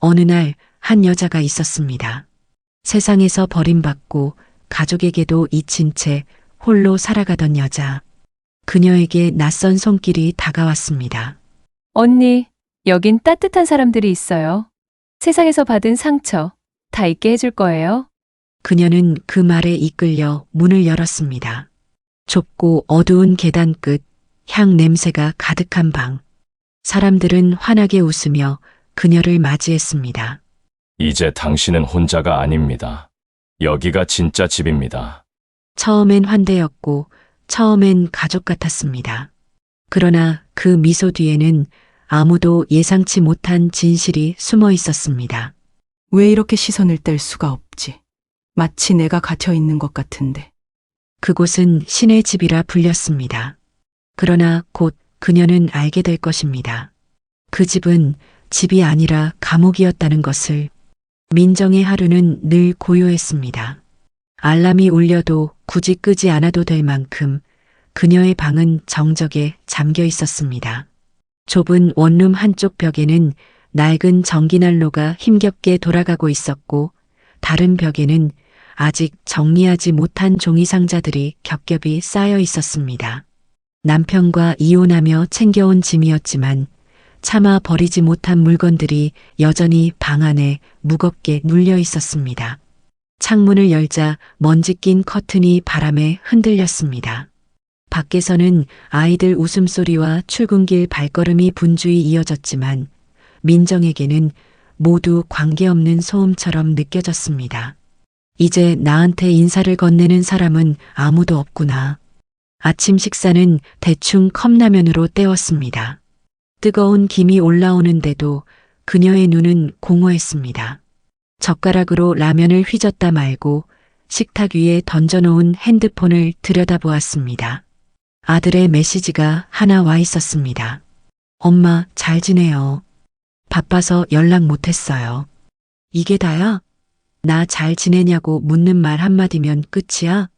어느 날 한 여자가 있었습니다. 세상에서 버림받고 가족에게도 잊힌 채 홀로 살아가던 여자. 그녀에게 낯선 손길이 다가왔습니다. 언니, 여긴 따뜻한 사람들이 있어요. 세상에서 받은 상처 다 잊게 해줄 거예요. 그녀는 그 말에 이끌려 문을 열었습니다. 좁고 어두운 계단 끝, 향 냄새가 가득한 방. 사람들은 환하게 웃으며 그녀를 맞이했습니다. 이제 당신은 혼자가 아닙니다. 여기가 진짜 집입니다. 처음엔 환대였고, 처음엔 가족 같았습니다. 그러나 그 미소 뒤에는 아무도 예상치 못한 진실이 숨어 있었습니다. 왜 이렇게 시선을 뗄 수가 없지? 마치 내가 갇혀 있는 것 같은데. 그곳은 신의 집이라 불렸습니다. 그러나 곧 그녀는 알게 될 것입니다. 그 집은 집이 아니라 감옥이었다는 것을. 민정의 하루는 늘 고요했습니다. 알람이 울려도 굳이 끄지 않아도 될 만큼 그녀의 방은 정적에 잠겨 있었습니다. 좁은 원룸 한쪽 벽에는 낡은 전기난로가 힘겹게 돌아가고 있었고, 다른 벽에는 아직 정리하지 못한 종이 상자들이 겹겹이 쌓여 있었습니다. 남편과 이혼하며 챙겨온 짐이었지만 차마 버리지 못한 물건들이 여전히 방 안에 무겁게 눌려 있었습니다. 창문을 열자 먼지 낀 커튼이 바람에 흔들렸습니다. 밖에서는 아이들 웃음소리와 출근길 발걸음이 분주히 이어졌지만 민정에게는 모두 관계없는 소음처럼 느껴졌습니다. 이제 나한테 인사를 건네는 사람은 아무도 없구나. 아침 식사는 대충 컵라면으로 때웠습니다. 뜨거운 김이 올라오는데도 그녀의 눈은 공허했습니다. 젓가락으로 라면을 휘젓다 말고 식탁 위에 던져놓은 핸드폰을 들여다보았습니다. 아들의 메시지가 하나 와 있었습니다. 엄마, 잘 지내요. 바빠서 연락 못했어요. 이게 다야? 나 잘 지내냐고 묻는 말 한마디면 끝이야?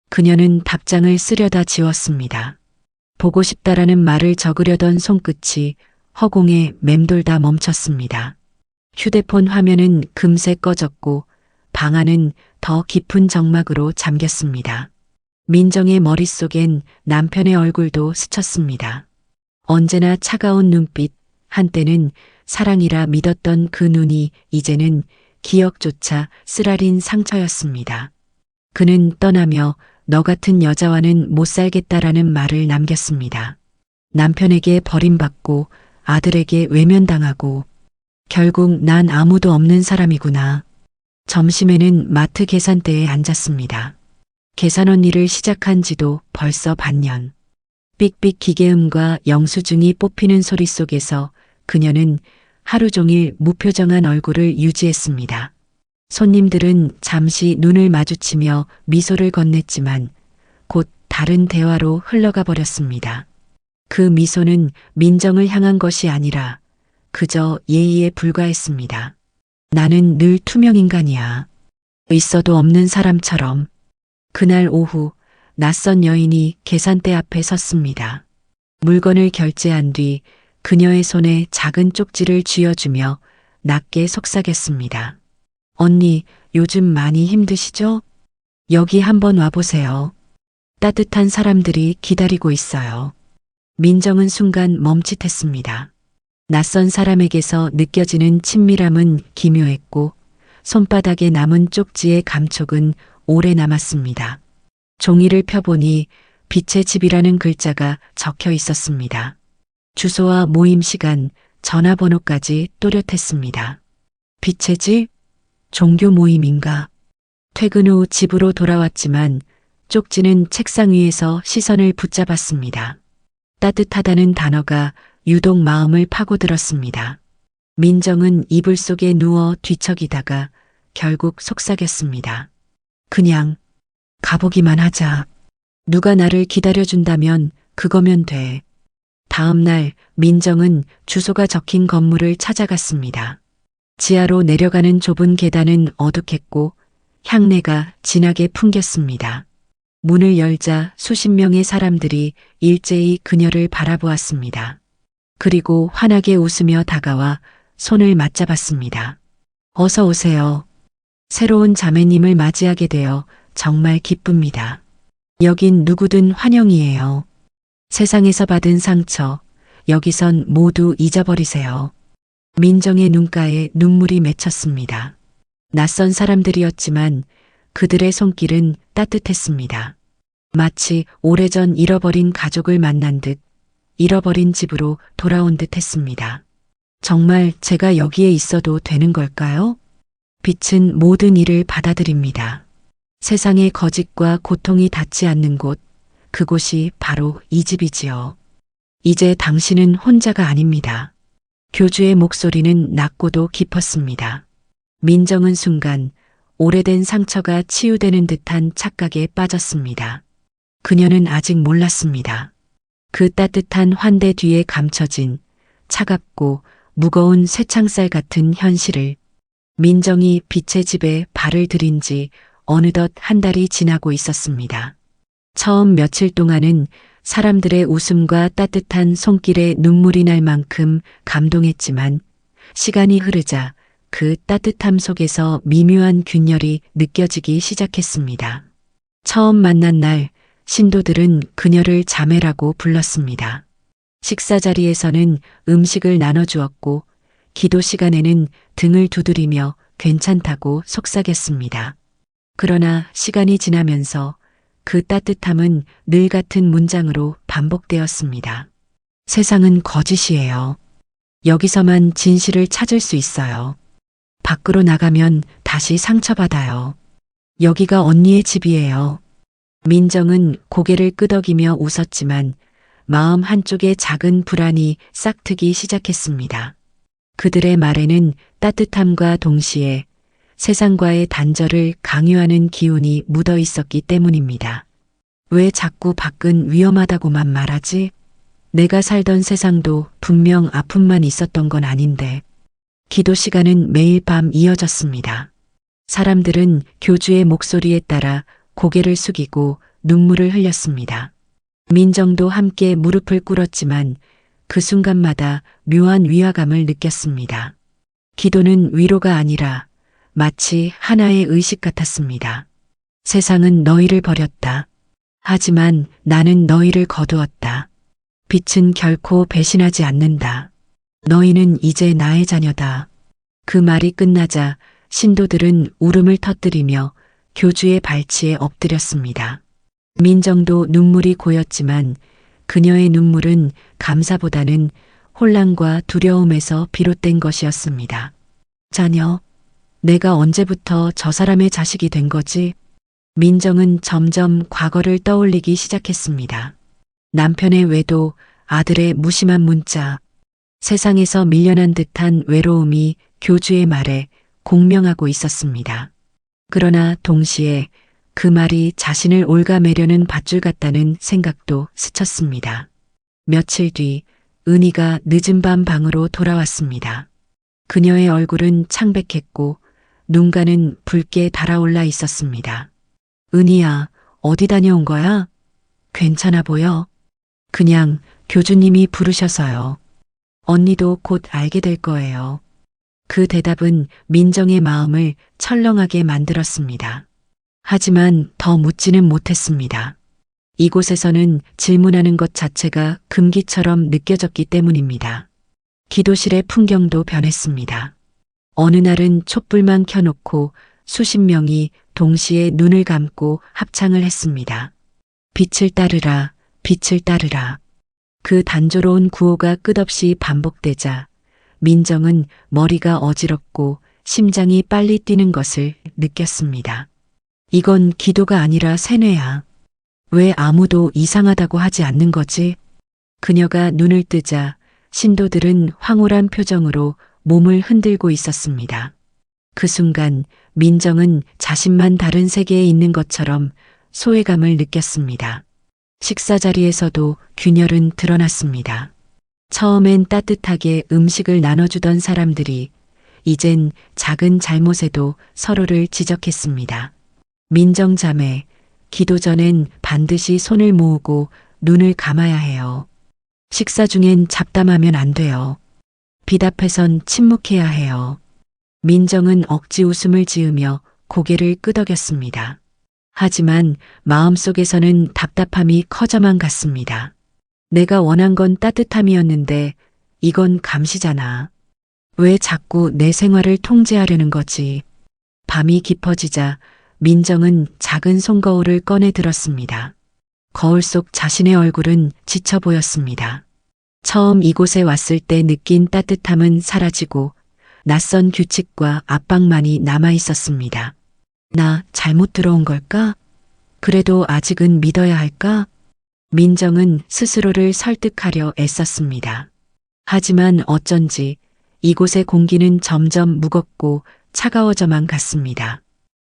그녀는 답장을 쓰려다 지웠습니다. 보고 싶다라는 말을 적으려던 손끝이 허공에 맴돌다 멈췄습니다. 휴대폰 화면은 금세 꺼졌고 방 안은 더 깊은 정막으로 잠겼습니다. 민정의 머릿속엔 남편의 얼굴도 스쳤습니다. 언제나 차가운 눈빛, 한때는 사랑이라 믿었던 그 눈이 이제는 기억조차 쓰라린 상처였습니다. 그는 떠나며 너 같은 여자와는 못 살겠다라는 말을 남겼습니다. 남편에게 버림받고 아들에게 외면당하고 결국 난 아무도 없는 사람이구나. 점심에는 마트 계산대에 앉았습니다. 계산 언니를 시작한 지도 벌써 반년. 삑삑 기계음과 영수증이 뽑히는 소리 속에서 그녀는 하루 종일 무표정한 얼굴을 유지했습니다. 손님들은 잠시 눈을 마주치며 미소를 건넸지만 곧 다른 대화로 흘러가 버렸습니다. 그 미소는 민정을 향한 것이 아니라 그저 예의에 불과했습니다. 나는 늘 투명 인간이야. 있어도 없는 사람처럼. 그날 오후 낯선 여인이 계산대 앞에 섰습니다. 물건을 결제한 뒤 그녀의 손에 작은 쪽지를 쥐어주며 낮게 속삭였습니다. 언니, 요즘 많이 힘드시죠? 여기 한번 와보세요. 따뜻한 사람들이 기다리고 있어요. 민정은 순간 멈칫했습니다. 낯선 사람에게서 느껴지는 친밀함은 기묘했고 손바닥에 남은 쪽지의 감촉은 오래 남았습니다. 종이를 펴보니 빛의 집이라는 글자가 적혀 있었습니다. 주소와 모임 시간, 전화번호까지 또렷했습니다. 빛의 집? 종교 모임인가? 퇴근 후 집으로 돌아왔지만 쪽지는 책상 위에서 시선을 붙잡았습니다. 따뜻하다는 단어가 유독 마음을 파고들었습니다. 민정은 이불 속에 누워 뒤척이다가 결국 속삭였습니다. 그냥 가보기만 하자. 누가 나를 기다려준다면 그거면 돼. 다음 날 민정은 주소가 적힌 건물을 찾아갔습니다. 지하로 내려가는 좁은 계단은 어둑했고 향내가 진하게 풍겼습니다. 문을 열자 수십 명의 사람들이 일제히 그녀를 바라보았습니다. 그리고 환하게 웃으며 다가와 손을 맞잡았습니다. 어서 오세요. 새로운 자매님을 맞이하게 되어 정말 기쁩니다. 여긴 누구든 환영이에요. 세상에서 받은 상처, 여기선 모두 잊어버리세요. 민정의 눈가에 눈물이 맺혔습니다. 낯선 사람들이었지만 그들의 손길은 따뜻했습니다. 마치 오래전 잃어버린 가족을 만난 듯 잃어버린 집으로 돌아온 듯 했습니다. 정말 제가 여기에 있어도 되는 걸까요? 빛은 모든 일을 받아들입니다. 세상의 거짓과 고통이 닿지 않는 곳, 그곳이 바로 이 집이지요. 이제 당신은 혼자가 아닙니다. 교주의 목소리는 낮고도 깊었습니다. 민정은 순간 오래된 상처가 치유되는 듯한 착각에 빠졌습니다. 그녀는 아직 몰랐습니다. 그 따뜻한 환대 뒤에 감춰진 차갑고 무거운 쇠창살 같은 현실을. 민정이 빛의 집에 발을 들인 지 어느덧 한 달이 지나고 있었습니다. 처음 며칠 동안은 사람들의 웃음과 따뜻한 손길에 눈물이 날 만큼 감동했지만 시간이 흐르자 그 따뜻함 속에서 미묘한 균열이 느껴지기 시작했습니다. 처음 만난 날 신도들은 그녀를 자매라고 불렀습니다. 식사 자리에서는 음식을 나눠주었고 기도 시간에는 등을 두드리며 괜찮다고 속삭였습니다. 그러나 시간이 지나면서 그 따뜻함은 늘 같은 문장으로 반복되었습니다. 세상은 거짓이에요. 여기서만 진실을 찾을 수 있어요. 밖으로 나가면 다시 상처받아요. 여기가 언니의 집이에요. 민정은 고개를 끄덕이며 웃었지만 마음 한쪽에 작은 불안이 싹트기 시작했습니다. 그들의 말에는 따뜻함과 동시에 세상과의 단절을 강요하는 기운이 묻어 있었기 때문입니다. 왜 자꾸 밖은 위험하다고만 말하지? 내가 살던 세상도 분명 아픔만 있었던 건 아닌데. 기도 시간은 매일 밤 이어졌습니다. 사람들은 교주의 목소리에 따라 고개를 숙이고 눈물을 흘렸습니다. 민정도 함께 무릎을 꿇었지만 그 순간마다 묘한 위화감을 느꼈습니다. 기도는 위로가 아니라 마치 하나의 의식 같았습니다. 세상은 너희를 버렸다. 하지만 나는 너희를 거두었다. 빛은 결코 배신하지 않는다. 너희는 이제 나의 자녀다. 그 말이 끝나자 신도들은 울음을 터뜨리며 교주의 발치에 엎드렸습니다. 민정도 눈물이 고였지만 그녀의 눈물은 감사보다는 혼란과 두려움에서 비롯된 것이었습니다. 자녀, 내가 언제부터 저 사람의 자식이 된 거지? 민정은 점점 과거를 떠올리기 시작했습니다. 남편의 외도, 아들의 무심한 문자, 세상에서 밀려난 듯한 외로움이 교주의 말에 공명하고 있었습니다. 그러나 동시에 그 말이 자신을 옭아매려는 밧줄 같다는 생각도 스쳤습니다. 며칠 뒤 은희가 늦은 밤 방으로 돌아왔습니다. 그녀의 얼굴은 창백했고 눈가는 붉게 달아올라 있었습니다. 은희야, 어디 다녀온 거야? 괜찮아 보여? 그냥 교주님이 부르셔서요. 언니도 곧 알게 될 거예요. 그 대답은 민정의 마음을 철렁하게 만들었습니다. 하지만 더 묻지는 못했습니다. 이곳에서는 질문하는 것 자체가 금기처럼 느껴졌기 때문입니다. 기도실의 풍경도 변했습니다. 어느 날은 촛불만 켜놓고 수십 명이 동시에 눈을 감고 합창을 했습니다. 빛을 따르라, 빛을 따르라. 그 단조로운 구호가 끝없이 반복되자 민정은 머리가 어지럽고 심장이 빨리 뛰는 것을 느꼈습니다. 이건 기도가 아니라 세뇌야. 왜 아무도 이상하다고 하지 않는 거지? 그녀가 눈을 뜨자 신도들은 황홀한 표정으로 몸을 흔들고 있었습니다. 그 순간 민정은 자신만 다른 세계에 있는 것처럼 소외감을 느꼈습니다. 식사 자리에서도 균열은 드러났습니다. 처음엔 따뜻하게 음식을 나눠주던 사람들이 이젠 작은 잘못에도 서로를 지적했습니다. 민정자매, 기도 전엔 반드시 손을 모으고 눈을 감아야 해요. 식사 중엔 잡담하면 안 돼요. 빛 앞에선 침묵해야 해요. 민정은 억지 웃음을 지으며 고개를 끄덕였습니다. 하지만 마음속에서는 답답함이 커져만 갔습니다. 내가 원한 건 따뜻함이었는데 이건 감시잖아. 왜 자꾸 내 생활을 통제하려는 거지? 밤이 깊어지자 민정은 작은 손거울을 꺼내 들었습니다. 거울 속 자신의 얼굴은 지쳐 보였습니다. 처음 이곳에 왔을 때 느낀 따뜻함은 사라지고 낯선 규칙과 압박만이 남아 있었습니다. 나 잘못 들어온 걸까? 그래도 아직은 믿어야 할까? 민정은 스스로를 설득하려 애썼습니다. 하지만 어쩐지 이곳의 공기는 점점 무겁고 차가워져만 갔습니다.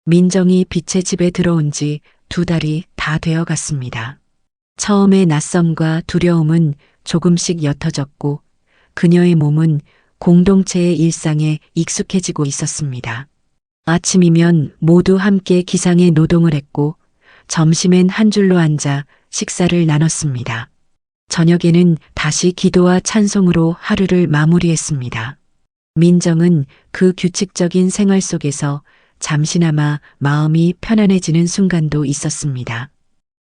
민정이 빛의 집에 들어온 지 2달이 다 되어 갔습니다. 처음의 낯섦과 두려움은 조금씩 옅어졌고 그녀의 몸은 공동체의 일상에 익숙해지고 있었습니다. 아침이면 모두 함께 기상의 노동을 했고 점심엔 한 줄로 앉아 식사를 나눴습니다. 저녁에는 다시 기도와 찬송으로 하루를 마무리했습니다. 민정은 그 규칙적인 생활 속에서 잠시나마 마음이 편안해지는 순간도 있었습니다.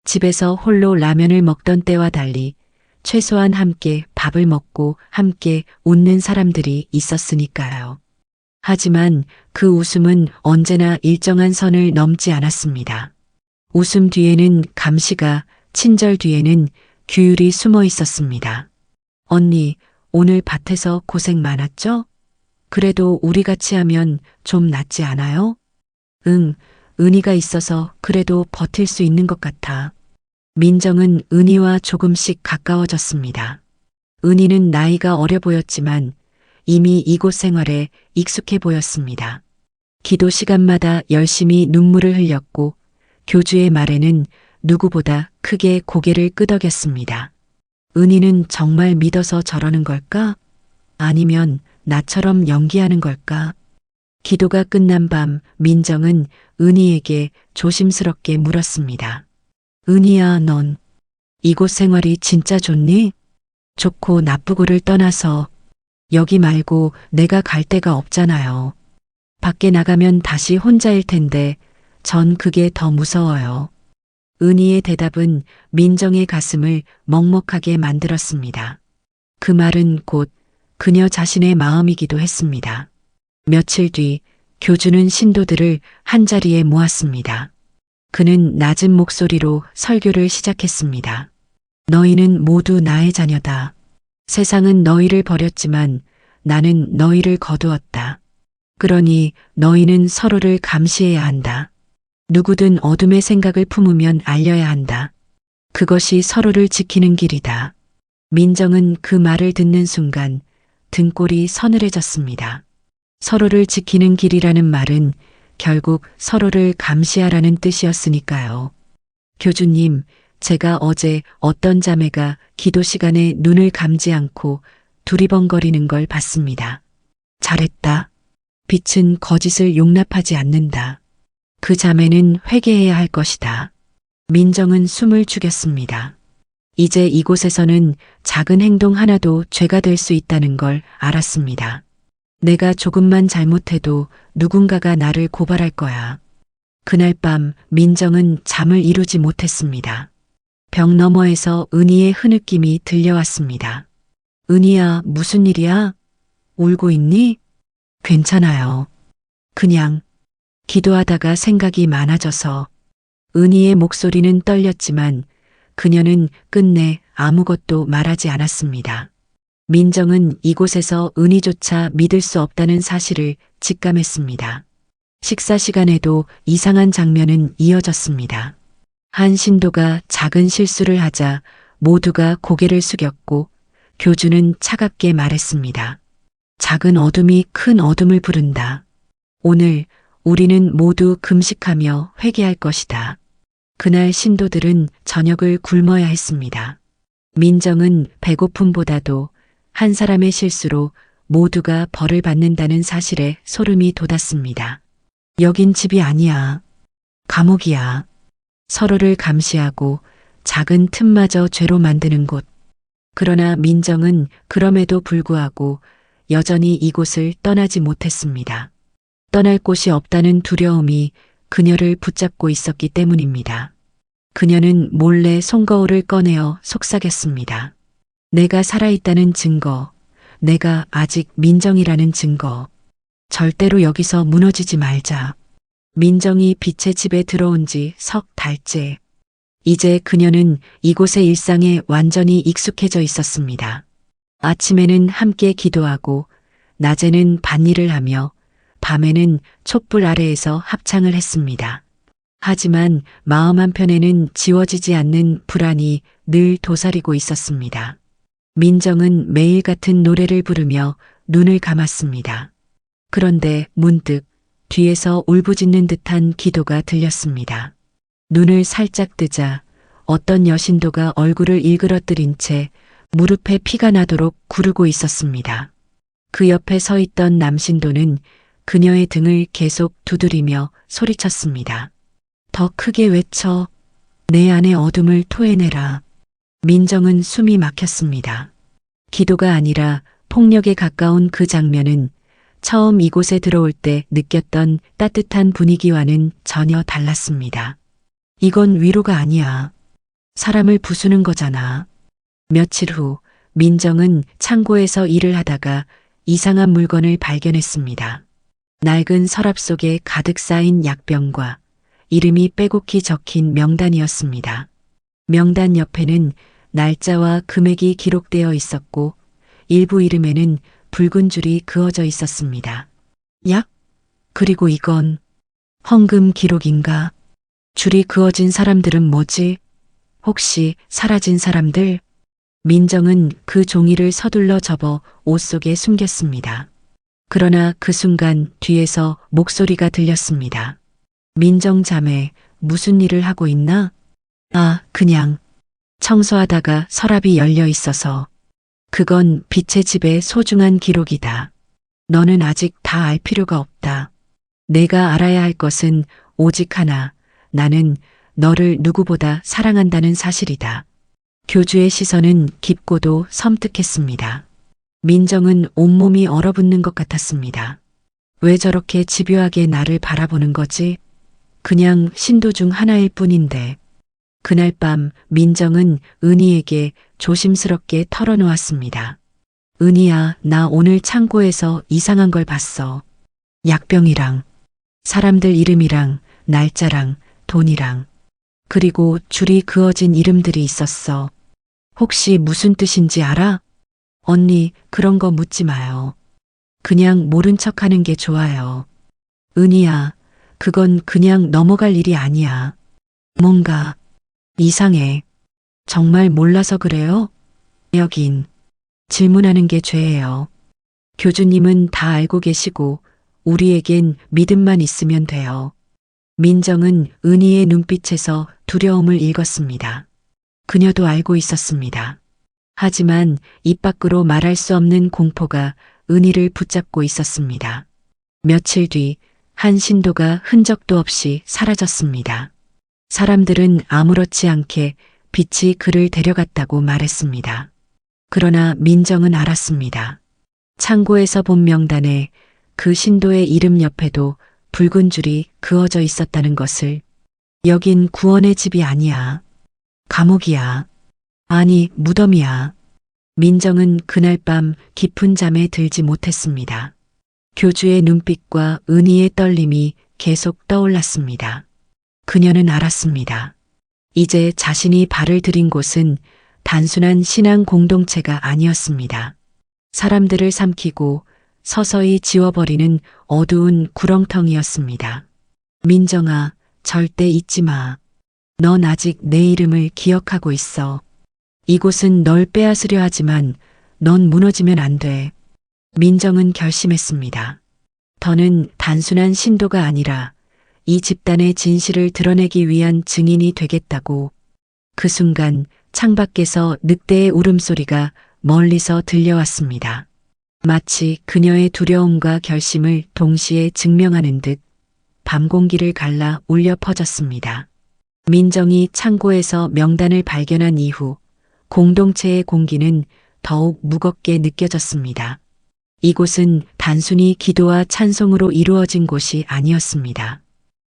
집에서 홀로 라면을 먹던 때와 달리 최소한 함께 밥을 먹고 함께 웃는 사람들이 있었으니까요. 하지만 그 웃음은 언제나 일정한 선을 넘지 않았습니다. 웃음 뒤에는 감시가, 친절 뒤에는 규율이 숨어 있었습니다. 언니, 오늘 밭에서 고생 많았죠? 그래도 우리 같이 하면 좀 낫지 않아요? 응, 은희가 있어서 그래도 버틸 수 있는 것 같아. 민정은 은희와 조금씩 가까워졌습니다. 은희는 나이가 어려 보였지만 이미 이곳 생활에 익숙해 보였습니다. 기도 시간마다 열심히 눈물을 흘렸고 교주의 말에는 누구보다 크게 고개를 끄덕였습니다. 은희는 정말 믿어서 저러는 걸까? 아니면 나처럼 연기하는 걸까? 기도가 끝난 밤 민정은 은희에게 조심스럽게 물었습니다. 은희야, 넌 이곳 생활이 진짜 좋니? 좋고 나쁘고를 떠나서 여기 말고 내가 갈 데가 없잖아요. 밖에 나가면 다시 혼자일 텐데 전 그게 더 무서워요. 은희의 대답은 민정의 가슴을 먹먹하게 만들었습니다. 그 말은 곧 그녀 자신의 마음이기도 했습니다. 며칠 뒤 교주는 신도들을 한자리에 모았습니다. 그는 낮은 목소리로 설교를 시작했습니다. 너희는 모두 나의 자녀다. 세상은 너희를 버렸지만 나는 너희를 거두었다. 그러니 너희는 서로를 감시해야 한다. 누구든 어둠의 생각을 품으면 알려야 한다. 그것이 서로를 지키는 길이다. 민정은 그 말을 듣는 순간 등골이 서늘해졌습니다. 서로를 지키는 길이라는 말은 결국 서로를 감시하라는 뜻이었으니까요. 교주님, 제가 어제 어떤 자매가 기도 시간에 눈을 감지 않고 두리번거리는 걸 봤습니다. 잘했다. 빛은 거짓을 용납하지 않는다. 그 자매는 회개해야 할 것이다. 민정은 숨을 죽였습니다. 이제 이곳에서는 작은 행동 하나도 죄가 될 수 있다는 걸 알았습니다. 내가 조금만 잘못해도 누군가가 나를 고발할 거야. 그날 밤 민정은 잠을 이루지 못했습니다. 벽 너머에서 은희의 흐느낌이 들려왔습니다. 은희야, 무슨 일이야? 울고 있니? 괜찮아요. 그냥 기도하다가 생각이 많아져서. 은희의 목소리는 떨렸지만 그녀는 끝내 아무것도 말하지 않았습니다. 민정은 이곳에서 은희조차 믿을 수 없다는 사실을 직감했습니다. 식사 시간에도 이상한 장면은 이어졌습니다. 한 신도가 작은 실수를 하자 모두가 고개를 숙였고 교주는 차갑게 말했습니다. 작은 어둠이 큰 어둠을 부른다. 오늘 우리는 모두 금식하며 회개할 것이다. 그날 신도들은 저녁을 굶어야 했습니다. 민정은 배고픔보다도 한 사람의 실수로 모두가 벌을 받는다는 사실에 소름이 돋았습니다. 여긴 집이 아니야. 감옥이야. 서로를 감시하고 작은 틈마저 죄로 만드는 곳. 그러나 민정은 그럼에도 불구하고 여전히 이곳을 떠나지 못했습니다. 떠날 곳이 없다는 두려움이 그녀를 붙잡고 있었기 때문입니다. 그녀는 몰래 손거울을 꺼내어 속삭였습니다. 내가 살아있다는 증거, 내가 아직 민정이라는 증거. 절대로 여기서 무너지지 말자. 민정이 빛의 집에 들어온 지 석 달째. 이제 그녀는 이곳의 일상에 완전히 익숙해져 있었습니다. 아침에는 함께 기도하고, 낮에는 밭일을 하며, 밤에는 촛불 아래에서 합창을 했습니다. 하지만 마음 한편에는 지워지지 않는 불안이 늘 도사리고 있었습니다. 민정은 매일 같은 노래를 부르며 눈을 감았습니다. 그런데 문득 뒤에서 울부짖는 듯한 기도가 들렸습니다. 눈을 살짝 뜨자 어떤 여신도가 얼굴을 일그러뜨린 채 무릎에 피가 나도록 구르고 있었습니다. 그 옆에 서 있던 남신도는 그녀의 등을 계속 두드리며 소리쳤습니다. 더 크게 외쳐. 내 안의 어둠을 토해내라. 민정은 숨이 막혔습니다. 기도가 아니라 폭력에 가까운 그 장면은 처음 이곳에 들어올 때 느꼈던 따뜻한 분위기와는 전혀 달랐습니다. 이건 위로가 아니야. 사람을 부수는 거잖아. 며칠 후 민정은 창고에서 일을 하다가 이상한 물건을 발견했습니다. 낡은 서랍 속에 가득 쌓인 약병과 이름이 빼곡히 적힌 명단이었습니다. 명단 옆에는 날짜와 금액이 기록되어 있었고 일부 이름에는 붉은 줄이 그어져 있었습니다. 약? 그리고 이건 헌금 기록인가? 줄이 그어진 사람들은 뭐지? 혹시 사라진 사람들? 민정은 그 종이를 서둘러 접어 옷 속에 숨겼습니다. 그러나 그 순간 뒤에서 목소리가 들렸습니다. 민정 자매, 무슨 일을 하고 있나? 아, 그냥 청소하다가 서랍이 열려 있어서. 그건 빛의 집의 소중한 기록이다. 너는 아직 다 알 필요가 없다. 내가 알아야 할 것은 오직 하나. 나는 너를 누구보다 사랑한다는 사실이다. 교주의 시선은 깊고도 섬뜩했습니다. 민정은 온몸이 얼어붙는 것 같았습니다. 왜 저렇게 집요하게 나를 바라보는 거지? 그냥 신도 중 하나일 뿐인데. 그날 밤 민정은 은희에게 조심스럽게 털어놓았습니다. 은희야, 나 오늘 창고에서 이상한 걸 봤어. 약병이랑, 사람들 이름이랑, 날짜랑, 돈이랑, 그리고 줄이 그어진 이름들이 있었어. 혹시 무슨 뜻인지 알아? 언니, 그런 거 묻지 마요. 그냥 모른 척 하는 게 좋아요. 은희야, 그건 그냥 넘어갈 일이 아니야. 뭔가 이상해. 정말 몰라서 그래요? 여긴 질문하는 게 죄예요. 교주님은 다 알고 계시고 우리에겐 믿음만 있으면 돼요. 민정은 은희의 눈빛에서 두려움을 읽었습니다. 그녀도 알고 있었습니다. 하지만 입 밖으로 말할 수 없는 공포가 은희를 붙잡고 있었습니다. 며칠 뒤 한 신도가 흔적도 없이 사라졌습니다. 사람들은 아무렇지 않게 빛이 그를 데려갔다고 말했습니다. 그러나 민정은 알았습니다. 창고에서 본 명단에 그 신도의 이름 옆에도 붉은 줄이 그어져 있었다는 것을. 여긴 구원의 집이 아니야. 감옥이야. 아니, 무덤이야. 민정은 그날 밤 깊은 잠에 들지 못했습니다. 교주의 눈빛과 은희의 떨림이 계속 떠올랐습니다. 그녀는 알았습니다. 이제 자신이 발을 들인 곳은 단순한 신앙 공동체가 아니었습니다. 사람들을 삼키고 서서히 지워버리는 어두운 구렁텅이였습니다. 민정아, 절대 잊지 마. 넌 아직 내 이름을 기억하고 있어. 이곳은 널 빼앗으려 하지만 넌 무너지면 안 돼. 민정은 결심했습니다. 더는 단순한 신도가 아니라 이 집단의 진실을 드러내기 위한 증인이 되겠다고. 그 순간 창밖에서 늑대의 울음소리가 멀리서 들려왔습니다. 마치 그녀의 두려움과 결심을 동시에 증명하는 듯 밤 공기를 갈라 울려 퍼졌습니다. 민정이 창고에서 명단을 발견한 이후 공동체의 공기는 더욱 무겁게 느껴졌습니다. 이곳은 단순히 기도와 찬송으로 이루어진 곳이 아니었습니다.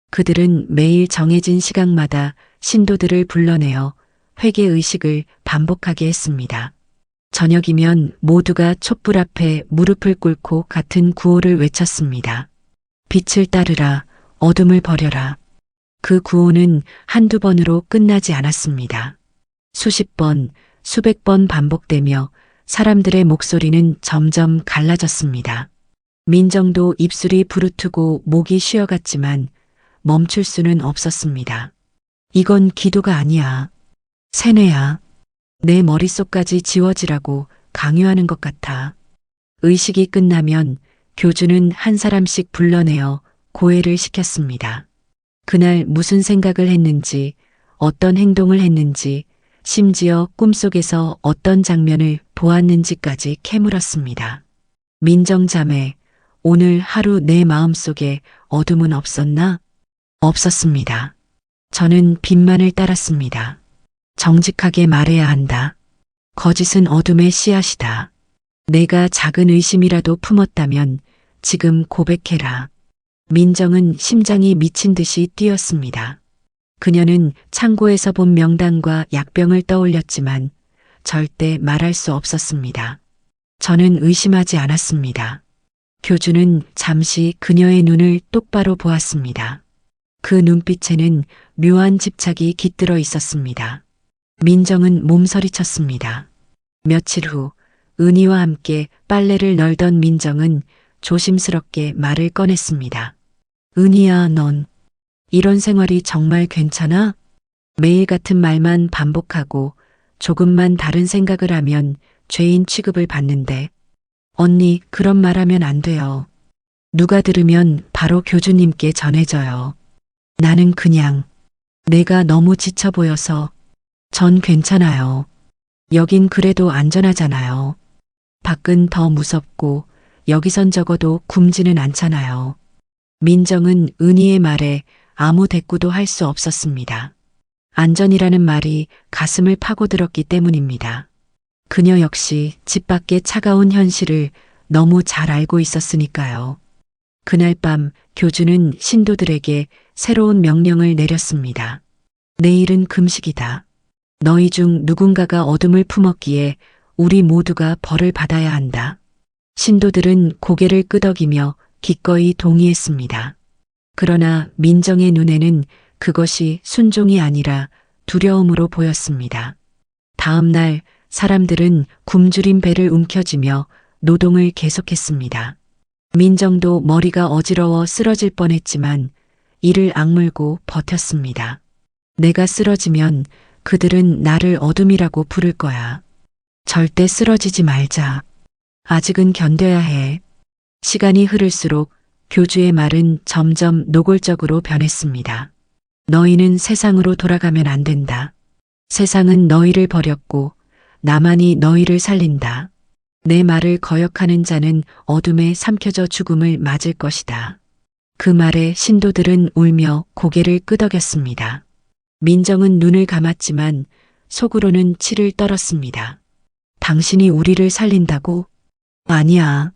그들은 매일 정해진 시간마다 신도들을 불러내어 회개의식을 반복하게 했습니다. 저녁이면 모두가 촛불 앞에 무릎을 꿇고 같은 구호를 외쳤습니다. 빛을 따르라, 어둠을 버려라. 그 구호는 한두 번으로 끝나지 않았습니다. 수십 번, 수백 번 반복되며 사람들의 목소리는 점점 갈라졌습니다. 민정도 입술이 부르트고 목이 쉬어갔지만 멈출 수는 없었습니다. 이건 기도가 아니야. 세뇌야. 내 머릿속까지 지워지라고 강요하는 것 같아. 의식이 끝나면 교주는 한 사람씩 불러내어 고해를 시켰습니다. 그날 무슨 생각을 했는지, 어떤 행동을 했는지, 심지어 꿈속에서 어떤 장면을 보았는지까지 캐물었습니다. 민정자매, 오늘 하루 내 마음속에 어둠은 없었나? 없었습니다. 저는 빛만을 따랐습니다. 정직하게 말해야 한다. 거짓은 어둠의 씨앗이다. 내가 작은 의심이라도 품었다면 지금 고백해라. 민정은 심장이 미친 듯이 뛰었습니다. 그녀는 창고에서 본 명단과 약병을 떠올렸지만 절대 말할 수 없었습니다. 저는 의심하지 않았습니다. 교주는 잠시 그녀의 눈을 똑바로 보았습니다. 그 눈빛에는 묘한 집착이 깃들어 있었습니다. 민정은 몸서리쳤습니다. 며칠 후 은희와 함께 빨래를 널던 민정은 조심스럽게 말을 꺼냈습니다. 은희야, 넌 이런 생활이 정말 괜찮아? 매일 같은 말만 반복하고 조금만 다른 생각을 하면 죄인 취급을 받는데. 언니, 그런 말 하면 안 돼요. 누가 들으면 바로 교주님께 전해져요. 나는 그냥 내가 너무 지쳐 보여서. 전 괜찮아요. 여긴 그래도 안전하잖아요. 밖은 더 무섭고 여기선 적어도 굶지는 않잖아요. 민정은 은희의 말에 아무 대꾸도 할 수 없었습니다. 안전이라는 말이 가슴을 파고들었기 때문입니다. 그녀 역시 집 밖의 차가운 현실을 너무 잘 알고 있었으니까요. 그날 밤 교주는 신도들에게 새로운 명령을 내렸습니다. 내일은 금식이다. 너희 중 누군가가 어둠을 품었기에 우리 모두가 벌을 받아야 한다. 신도들은 고개를 끄덕이며 기꺼이 동의했습니다. 그러나 민정의 눈에는 그것이 순종이 아니라 두려움으로 보였습니다. 다음 날 사람들은 굶주린 배를 움켜쥐며 노동을 계속했습니다. 민정도 머리가 어지러워 쓰러질 뻔했지만 이를 악물고 버텼습니다. 내가 쓰러지면 그들은 나를 어둠이라고 부를 거야. 절대 쓰러지지 말자. 아직은 견뎌야 해. 시간이 흐를수록 교주의 말은 점점 노골적으로 변했습니다. 너희는 세상으로 돌아가면 안 된다. 세상은 너희를 버렸고 나만이 너희를 살린다. 내 말을 거역하는 자는 어둠에 삼켜져 죽음을 맞을 것이다. 그 말에 신도들은 울며 고개를 끄덕였습니다. 민정은 눈을 감았지만 속으로는 치를 떨었습니다. 당신이 우리를 살린다고? 아니야.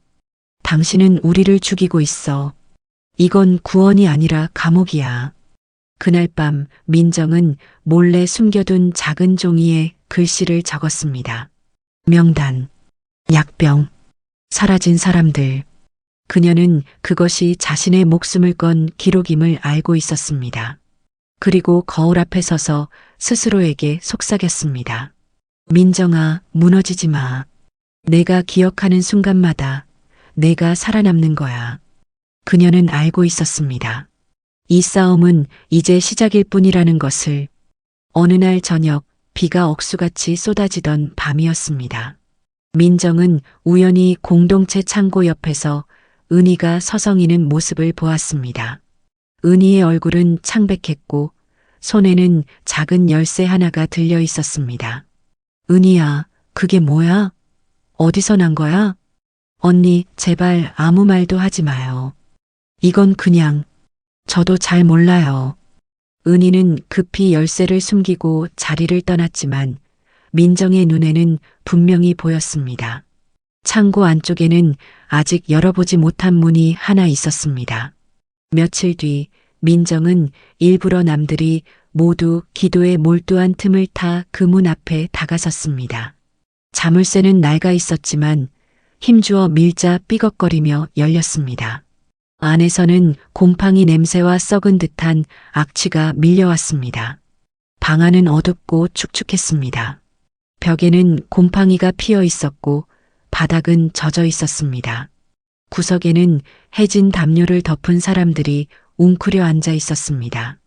당신은 우리를 죽이고 있어. 이건 구원이 아니라 감옥이야. 그날 밤 민정은 몰래 숨겨둔 작은 종이에 글씨를 적었습니다. 명단, 약병, 사라진 사람들. 그녀는 그것이 자신의 목숨을 건 기록임을 알고 있었습니다. 그리고 거울 앞에 서서 스스로에게 속삭였습니다. 민정아, 무너지지 마. 내가 기억하는 순간마다 내가 살아남는 거야. 그녀는 알고 있었습니다. 이 싸움은 이제 시작일 뿐이라는 것을. 어느 날 저녁 비가 억수같이 쏟아지던 밤이었습니다. 민정은 우연히 공동체 창고 옆에서 은희가 서성이는 모습을 보았습니다. 은희의 얼굴은 창백했고 손에는 작은 열쇠 하나가 들려 있었습니다. 은희야, 그게 뭐야? 어디서 난 거야? 언니, 제발 아무 말도 하지 마요. 이건 그냥, 저도 잘 몰라요. 은희는 급히 열쇠를 숨기고 자리를 떠났지만 민정의 눈에는 분명히 보였습니다. 창고 안쪽에는 아직 열어보지 못한 문이 하나 있었습니다. 며칠 뒤 민정은 일부러 남들이 모두 기도에 몰두한 틈을 타 그 문 앞에 다가섰습니다. 자물쇠는 낡아 있었지만 힘주어 밀자 삐걱거리며 열렸습니다. 안에서는 곰팡이 냄새와 썩은 듯한 악취가 밀려왔습니다. 방 안은 어둡고 축축했습니다. 벽에는 곰팡이가 피어 있었고 바닥은 젖어 있었습니다. 구석에는 해진 담요를 덮은 사람들이 웅크려 앉아 있었습니다.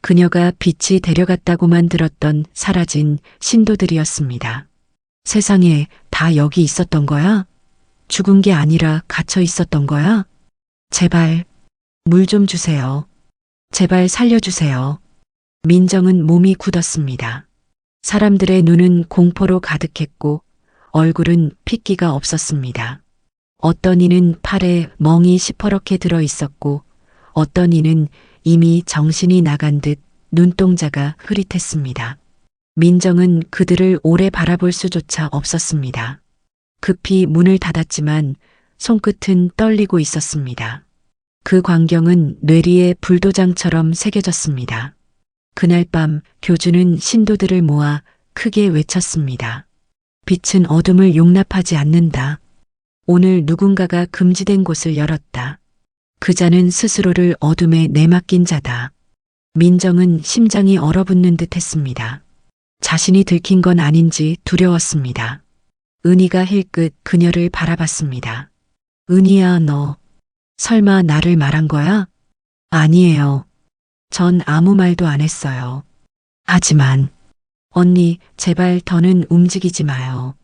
그녀가 빛이 데려갔다고만 들었던 사라진 신도들이었습니다. 세상에 다 여기 있었던 거야? 죽은 게 아니라 갇혀 있었던 거야? 제발 물 좀 주세요. 제발 살려주세요. 민정은 몸이 굳었습니다. 사람들의 눈은 공포로 가득했고 얼굴은 핏기가 없었습니다. 어떤 이는 팔에 멍이 시퍼렇게 들어 있었고 어떤 이는 이미 정신이 나간 듯 눈동자가 흐릿했습니다. 민정은 그들을 오래 바라볼 수조차 없었습니다. 급히 문을 닫았지만 손끝은 떨리고 있었습니다. 그 광경은 뇌리에 불도장처럼 새겨졌습니다. 그날 밤 교주는 신도들을 모아 크게 외쳤습니다. 빛은 어둠을 용납하지 않는다. 오늘 누군가가 금지된 곳을 열었다. 그 자는 스스로를 어둠에 내맡긴 자다. 민정은 심장이 얼어붙는 듯 했습니다. 자신이 들킨 건 아닌지 두려웠습니다. 은희가 힐끗 그녀를 바라봤습니다. 은희야, 너 설마 나를 말한 거야? 아니에요. 전 아무 말도 안 했어요. 하지만 언니, 제발 더는 움직이지 마요.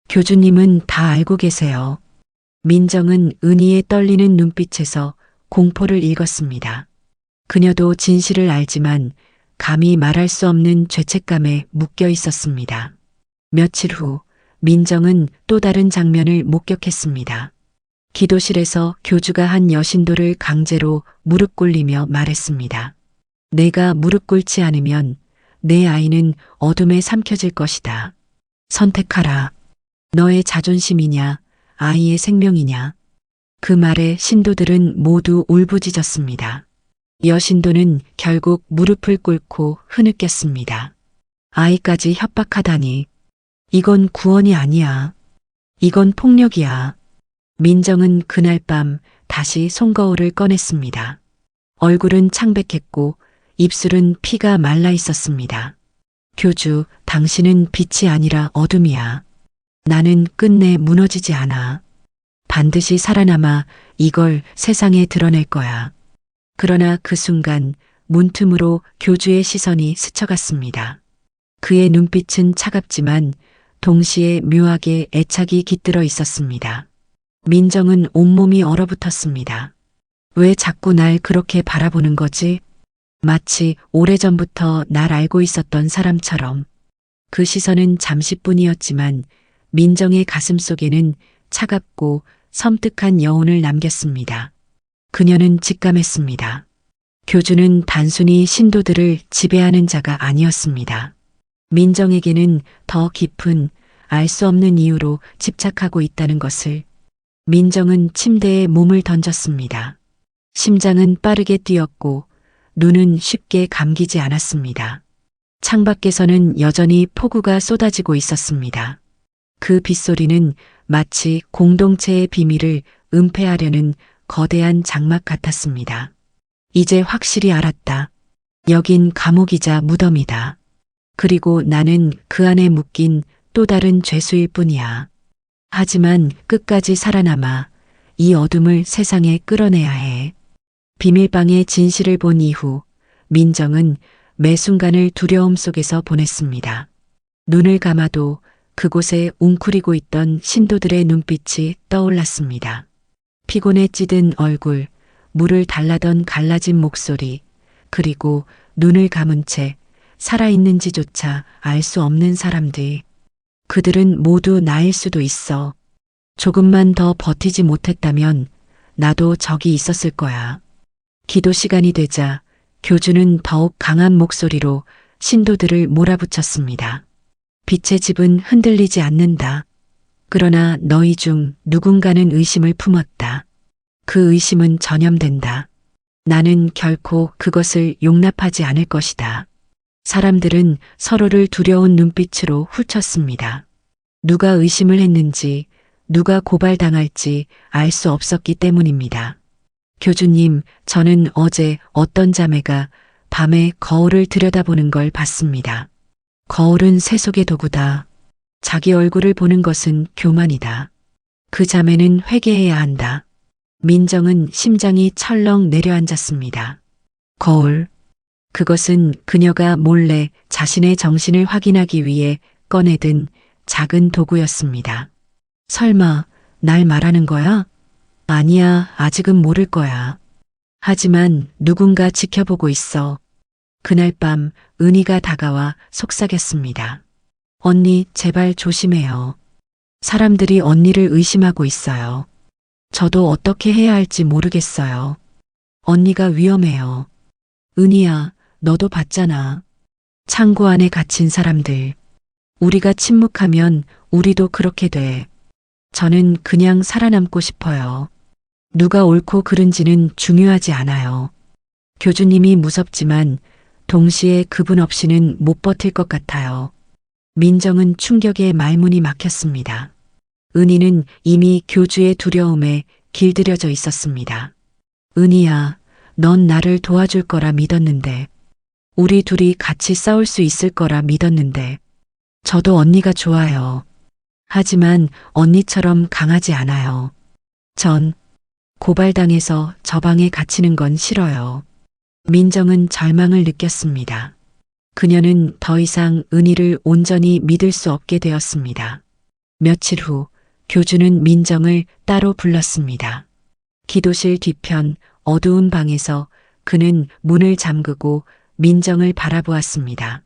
교주님은 다 알고 계세요. 민정은 은희의 떨리는 눈빛에서 공포를 읽었습니다. 그녀도 진실을 알지만 감히 말할 수 없는 죄책감에 묶여 있었습니다. 며칠 후 민정은 또 다른 장면을 목격했습니다. 기도실에서 교주가 한 여신도를 강제로 무릎 꿇리며 말했습니다. 내가 무릎 꿇지 않으면 내 아이는 어둠에 삼켜질 것이다. 선택하라. 너의 자존심이냐, 아이의 생명이냐. 그 말에 신도들은 모두 울부짖었습니다. 여신도는 결국 무릎을 꿇고 흐느꼈습니다. 아이까지 협박하다니. 이건 구원이 아니야. 이건 폭력이야. 민정은 그날 밤 다시 손거울을 꺼냈습니다. 얼굴은 창백했고 입술은 피가 말라 있었습니다. 교주, 당신은 빛이 아니라 어둠이야. 나는 끝내 무너지지 않아. 반드시 살아남아 이걸 세상에 드러낼 거야. 그러나 그 순간 문틈으로 교주의 시선이 스쳐갔습니다. 그의 눈빛은 차갑지만 동시에 묘하게 애착이 깃들어 있었습니다. 민정은 온몸이 얼어붙었습니다. 왜 자꾸 날 그렇게 바라보는 거지? 마치 오래전부터 날 알고 있었던 사람처럼. 그 시선은 잠시뿐이었지만 민정의 가슴 속에는 차갑고 섬뜩한 여운을 남겼습니다. 그녀는 직감했습니다. 교주는 단순히 신도들을 지배하는 자가 아니었습니다. 민정에게는 더 깊은 알 수 없는 이유로 집착하고 있다는 것을. 민정은 침대에 몸을 던졌습니다. 심장은 빠르게 뛰었고 눈은 쉽게 감기지 않았습니다. 창밖에서는 여전히 폭우가 쏟아지고 있었습니다. 그 빗소리는 마치 공동체의 비밀을 은폐하려는 거대한 장막 같았습니다. 이제 확실히 알았다. 여긴 감옥이자 무덤이다. 그리고 나는 그 안에 묶인 또 다른 죄수일 뿐이야. 하지만 끝까지 살아남아 이 어둠을 세상에 끌어내야 해. 비밀방의 진실을 본 이후 민정은 매 순간을 두려움 속에서 보냈습니다. 눈을 감아도 그곳에 웅크리고 있던 신도들의 눈빛이 떠올랐습니다. 피곤에 찌든 얼굴, 물을 달라던 갈라진 목소리, 그리고 눈을 감은 채 살아있는지조차 알 수 없는 사람들. 그들은 모두 나일 수도 있어. 조금만 더 버티지 못했다면 나도 저기 있었을 거야. 기도 시간이 되자 교주는 더욱 강한 목소리로 신도들을 몰아붙였습니다. 빛의 집은 흔들리지 않는다. 그러나 너희 중 누군가는 의심을 품었다. 그 의심은 전염된다. 나는 결코 그것을 용납하지 않을 것이다. 사람들은 서로를 두려운 눈빛으로 훑쳤습니다. 누가 의심을 했는지, 누가 고발당할지 알 수 없었기 때문입니다. 교주님, 저는 어제 어떤 자매가 밤에 거울을 들여다보는 걸 봤습니다. 거울은 세속의 도구다. 자기 얼굴을 보는 것은 교만이다. 그 자매는 회개해야 한다. 민정은 심장이 철렁 내려앉았습니다. 거울. 그것은 그녀가 몰래 자신의 정신을 확인하기 위해 꺼내든 작은 도구였습니다. 설마 날 말하는 거야? 아니야, 아직은 모를 거야. 하지만 누군가 지켜보고 있어. 그날 밤 은희가 다가와 속삭였습니다. 언니, 제발 조심해요. 사람들이 언니를 의심하고 있어요. 저도 어떻게 해야 할지 모르겠어요. 언니가 위험해요. 은희야, 너도 봤잖아. 창고 안에 갇힌 사람들. 우리가 침묵하면 우리도 그렇게 돼. 저는 그냥 살아남고 싶어요. 누가 옳고 그른지는 중요하지 않아요. 교주님이 무섭지만 동시에 그분 없이는 못 버틸 것 같아요. 민정은 충격에 말문이 막혔습니다. 은희는 이미 교주의 두려움에 길들여져 있었습니다. 은희야, 넌 나를 도와줄 거라 믿었는데, 우리 둘이 같이 싸울 수 있을 거라 믿었는데, 저도 언니가 좋아요. 하지만 언니처럼 강하지 않아요. 전 고발당해서 저 방에 갇히는 건 싫어요. 민정은 절망을 느꼈습니다. 그녀는 더 이상 은희를 온전히 믿을 수 없게 되었습니다. 며칠 후 교주는 민정을 따로 불렀습니다. 기도실 뒤편 어두운 방에서 그는 문을 잠그고 민정을 바라보았습니다.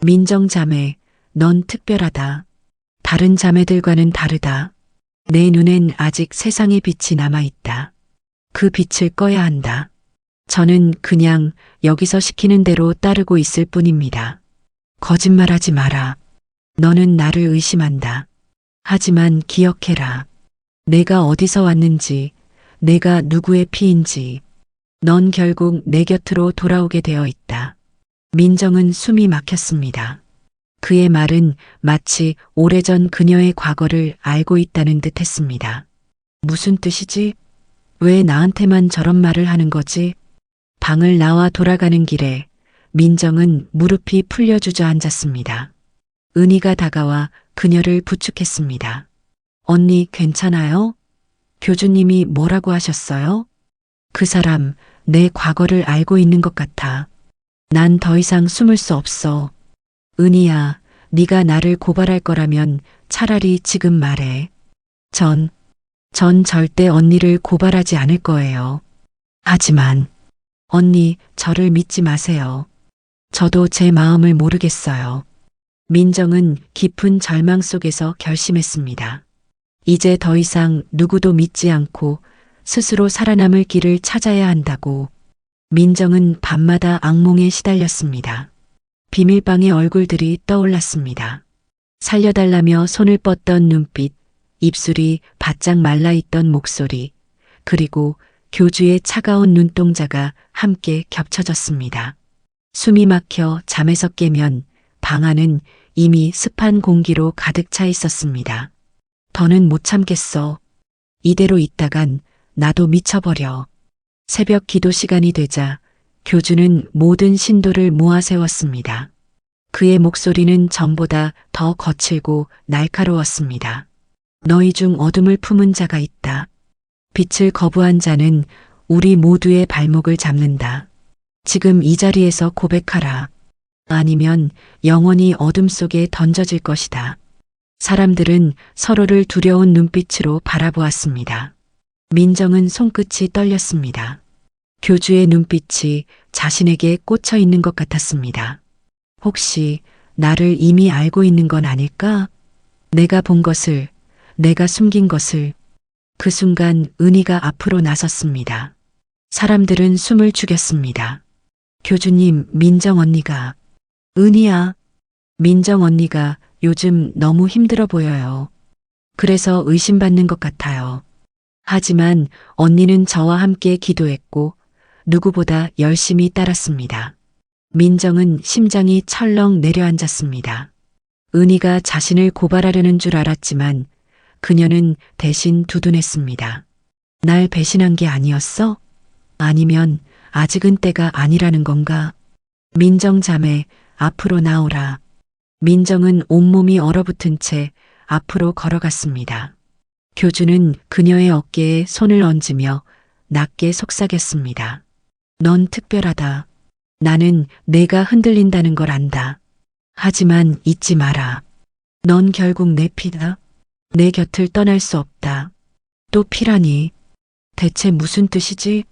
민정 자매, 넌 특별하다. 다른 자매들과는 다르다. 내 눈엔 아직 세상의 빛이 남아있다. 그 빛을 꺼야 한다. 저는 그냥 여기서 시키는 대로 따르고 있을 뿐입니다. 거짓말하지 마라. 너는 나를 의심한다. 하지만 기억해라. 내가 어디서 왔는지, 내가 누구의 피인지, 넌 결국 내 곁으로 돌아오게 되어 있다. 민정은 숨이 막혔습니다. 그의 말은 마치 오래전 그녀의 과거를 알고 있다는 듯 했습니다. 무슨 뜻이지? 왜 나한테만 저런 말을 하는 거지? 방을 나와 돌아가는 길에 민정은 무릎이 풀려 주저앉았습니다. 은희가 다가와 그녀를 부축했습니다. 언니, 괜찮아요? 교주님이 뭐라고 하셨어요? 그 사람 내 과거를 알고 있는 것 같아. 난 더 이상 숨을 수 없어. 은희야, 네가 나를 고발할 거라면 차라리 지금 말해. 전 절대 언니를 고발하지 않을 거예요. 하지만 언니, 저를 믿지 마세요. 저도 제 마음을 모르겠어요. 민정은 깊은 절망 속에서 결심했습니다. 이제 더 이상 누구도 믿지 않고 스스로 살아남을 길을 찾아야 한다고. 민정은 밤마다 악몽에 시달렸습니다. 비밀방의 얼굴들이 떠올랐습니다. 살려달라며 손을 뻗던 눈빛, 입술이 바짝 말라있던 목소리, 그리고 교주의 차가운 눈동자가 함께 겹쳐졌습니다. 숨이 막혀 잠에서 깨면 방 안은 이미 습한 공기로 가득 차 있었습니다. 더는 못 참겠어. 이대로 있다간 나도 미쳐버려. 새벽 기도 시간이 되자 교주는 모든 신도를 모아 세웠습니다. 그의 목소리는 전보다 더 거칠고 날카로웠습니다. 너희 중 어둠을 품은 자가 있다. 빛을 거부한 자는 우리 모두의 발목을 잡는다. 지금 이 자리에서 고백하라. 아니면 영원히 어둠 속에 던져질 것이다. 사람들은 서로를 두려운 눈빛으로 바라보았습니다. 민정은 손끝이 떨렸습니다. 교주의 눈빛이 자신에게 꽂혀 있는 것 같았습니다. 혹시 나를 이미 알고 있는 건 아닐까? 내가 본 것을, 내가 숨긴 것을. 그 순간 은희가 앞으로 나섰습니다. 사람들은 숨을 죽였습니다. 교주님, 민정 언니가. 은희야. 민정 언니가 요즘 너무 힘들어 보여요. 그래서 의심받는 것 같아요. 하지만 언니는 저와 함께 기도했고 누구보다 열심히 따랐습니다. 민정은 심장이 철렁 내려앉았습니다. 은희가 자신을 고발하려는 줄 알았지만 그녀는 대신 두둔했습니다. 날 배신한 게 아니었어? 아니면 아직은 때가 아니라는 건가? 민정 자매, 앞으로 나오라. 민정은 온몸이 얼어붙은 채 앞으로 걸어갔습니다. 교주는 그녀의 어깨에 손을 얹으며 낮게 속삭였습니다. 넌 특별하다. 나는 내가 흔들린다는 걸 안다. 하지만 잊지 마라. 넌 결국 내 피다. 내 곁을 떠날 수 없다. 또 피라니. 대체 무슨 뜻이지?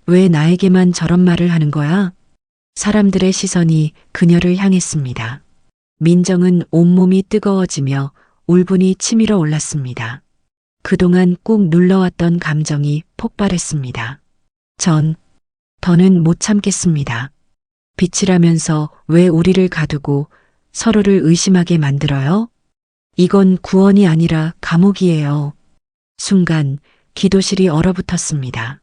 왜 나에게만 저런 말을 하는 거야? 사람들의 시선이 그녀를 향했습니다. 민정은 온몸이 뜨거워지며 울분이 치밀어 올랐습니다. 그동안 꾹 눌러왔던 감정이 폭발했습니다. 더는 못 참겠습니다. 빛이라면서 왜 우리를 가두고 서로를 의심하게 만들어요? 이건 구원이 아니라 감옥이에요. 순간 기도실이 얼어붙었습니다.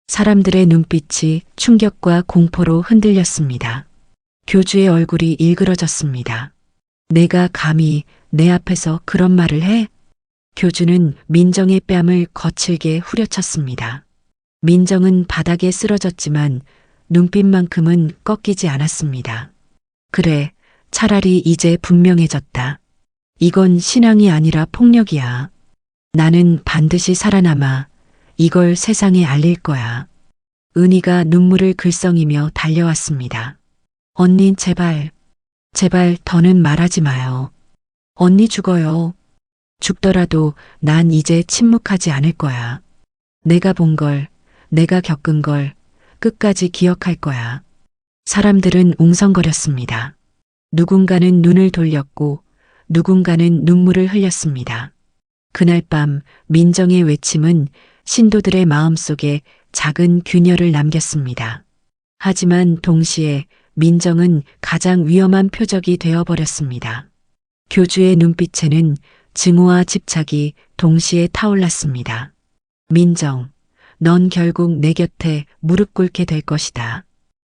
사람들의 눈빛이 충격과 공포로 흔들렸습니다. 교주의 얼굴이 일그러졌습니다. 내가 감히 내 앞에서 그런 말을 해? 교주는 민정의 뺨을 거칠게 후려쳤습니다. 민정은 바닥에 쓰러졌지만 눈빛만큼은 꺾이지 않았습니다. 그래, 차라리 이제 분명해졌다. 이건 신앙이 아니라 폭력이야. 나는 반드시 살아남아 이걸 세상에 알릴 거야. 은희가 눈물을 글썽이며 달려왔습니다. 언니 제발 더는 말하지 마요. 언니 죽어요. 죽더라도 난 이제 침묵하지 않을 거야. 내가 본 걸, 내가 겪은 걸 끝까지 기억할 거야. 사람들은 웅성거렸습니다. 누군가는 눈을 돌렸고 누군가는 눈물을 흘렸습니다. 그날 밤 민정의 외침은 신도들의 마음속에 작은 균열을 남겼습니다. 하지만 동시에 민정은 가장 위험한 표적이 되어버렸습니다. 교주의 눈빛에는 증오와 집착이 동시에 타올랐습니다. 민정, 넌 결국 내 곁에 무릎 꿇게 될 것이다.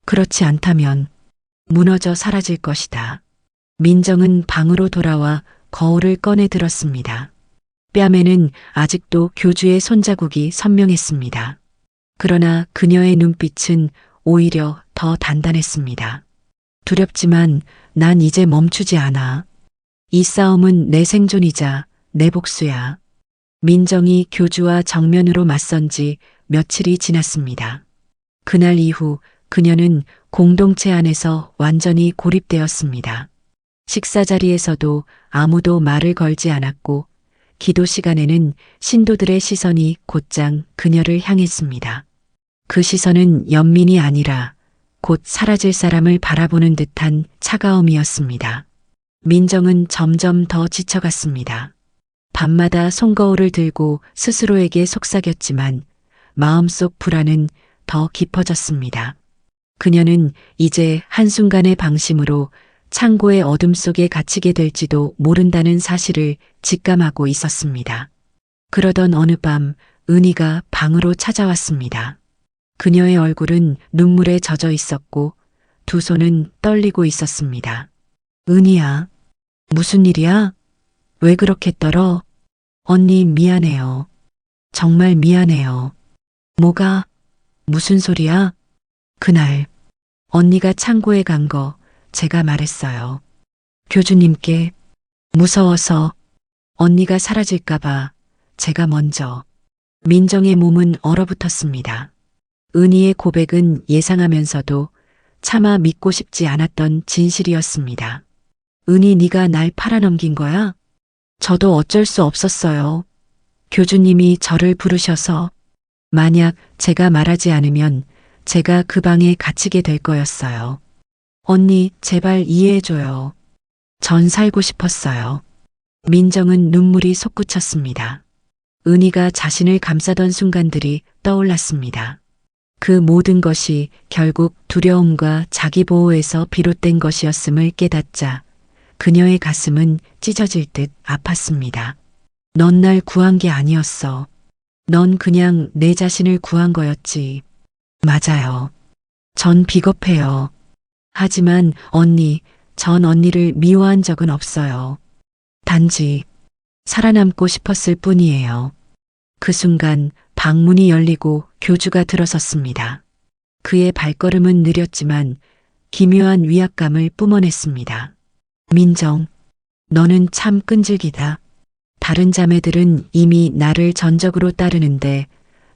그렇지 않다면 무너져 사라질 것이다. 민정은 방으로 돌아와 거울을 꺼내 들었습니다. 뺨에는 아직도 교주의 손자국이 선명했습니다. 그러나 그녀의 눈빛은 오히려 더 단단했습니다. 두렵지만 난 이제 멈추지 않아. 이 싸움은 내 생존이자 내 복수야. 민정이 교주와 정면으로 맞선 지 며칠이 지났습니다. 그날 이후 그녀는 공동체 안에서 완전히 고립되었습니다. 식사 자리에서도 아무도 말을 걸지 않았고 기도 시간에는 신도들의 시선이 곧장 그녀를 향했습니다. 그 시선은 연민이 아니라 곧 사라질 사람을 바라보는 듯한 차가움이었습니다. 민정은 점점 더 지쳐갔습니다. 밤마다 손거울을 들고 스스로에게 속삭였지만 마음속 불안은 더 깊어졌습니다. 그녀는 이제 한순간의 방심으로 창고의 어둠 속에 갇히게 될지도 모른다는 사실을 직감하고 있었습니다. 그러던 어느 밤 은희가 방으로 찾아왔습니다. 그녀의 얼굴은 눈물에 젖어 있었고 두 손은 떨리고 있었습니다. 은희야, 무슨 일이야? 왜 그렇게 떨어? 언니 미안해요. 정말 미안해요. 뭐가? 무슨 소리야? 그날 언니가 창고에 간 거 제가 말했어요. 교주님께 무서워서 언니가 사라질까봐 제가 먼저. 민정의 몸은 얼어붙었습니다. 은희의 고백은 예상하면서도 차마 믿고 싶지 않았던 진실이었습니다. 은희 네가 날 팔아넘긴 거야? 저도 어쩔 수 없었어요. 교주님이 저를 부르셔서 만약 제가 말하지 않으면 제가 그 방에 갇히게 될 거였어요. 언니 제발 이해해줘요. 전 살고 싶었어요. 민정은 눈물이 솟구쳤습니다. 은희가 자신을 감싸던 순간들이 떠올랐습니다. 그 모든 것이 결국 두려움과 자기 보호에서 비롯된 것이었음을 깨닫자 그녀의 가슴은 찢어질 듯 아팠습니다. 넌 날 구한 게 아니었어. 넌 그냥 내 자신을 구한 거였지. 맞아요. 전 비겁해요. 하지만 언니, 전 언니를 미워한 적은 없어요. 단지 살아남고 싶었을 뿐이에요. 그 순간 방문이 열리고 교주가 들어섰습니다. 그의 발걸음은 느렸지만 기묘한 위압감을 뿜어냈습니다. 민정, 너는 참 끈질기다. 다른 자매들은 이미 나를 전적으로 따르는데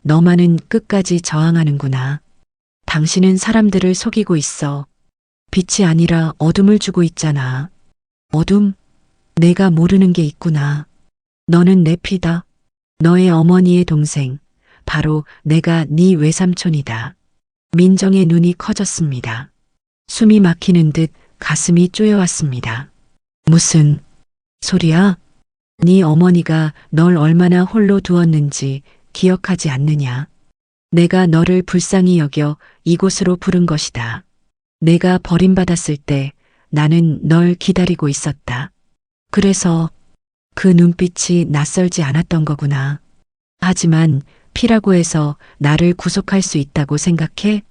너만은 끝까지 저항하는구나. 당신은 사람들을 속이고 있어. 빛이 아니라 어둠을 주고 있잖아. 어둠? 내가 모르는 게 있구나. 너는 내 피다. 너의 어머니의 동생. 바로 내가 네 외삼촌이다. 민정의 눈이 커졌습니다. 숨이 막히는 듯 가슴이 쪼여왔습니다. 무슨 소리야? 네 어머니가 널 얼마나 홀로 두었는지 기억하지 않느냐? 내가 너를 불쌍히 여겨 이곳으로 부른 것이다. 내가 버림받았을 때 나는 널 기다리고 있었다. 그래서 그 눈빛이 낯설지 않았던 거구나. 하지만 피라고 해서 나를 구속할 수 있다고 생각해?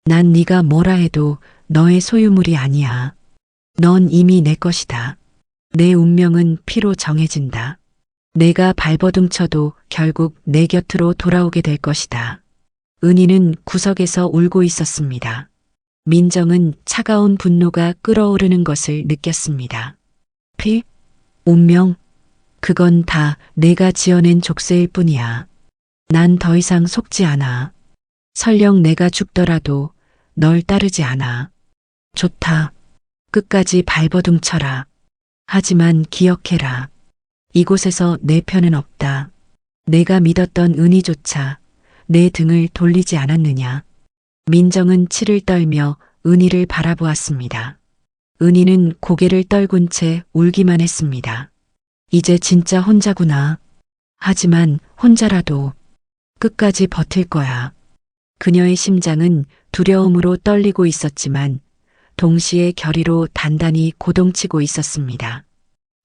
난 네가 뭐라 해도 너의 소유물이 아니야. 넌 이미 내 것이다. 내 운명은 피로 정해진다. 내가 발버둥쳐도 결국 내 곁으로 돌아오게 될 것이다. 은희는 구석에서 울고 있었습니다. 민정은 차가운 분노가 끓어오르는 것을 느꼈습니다. 피? 운명? 그건 다 내가 지어낸 족쇄일 뿐이야. 난 더 이상 속지 않아. 설령 내가 죽더라도 널 따르지 않아. 좋다. 끝까지 발버둥쳐라. 하지만 기억해라. 이곳에서 내 편은 없다. 내가 믿었던 은희조차 내 등을 돌리지 않았느냐. 민정은 치를 떨며 은희를 바라보았습니다. 은희는 고개를 떨군 채 울기만 했습니다. 이제 진짜 혼자구나. 하지만 혼자라도 끝까지 버틸 거야. 그녀의 심장은 두려움으로 떨리고 있었지만 동시에 결의로 단단히 고동치고 있었습니다.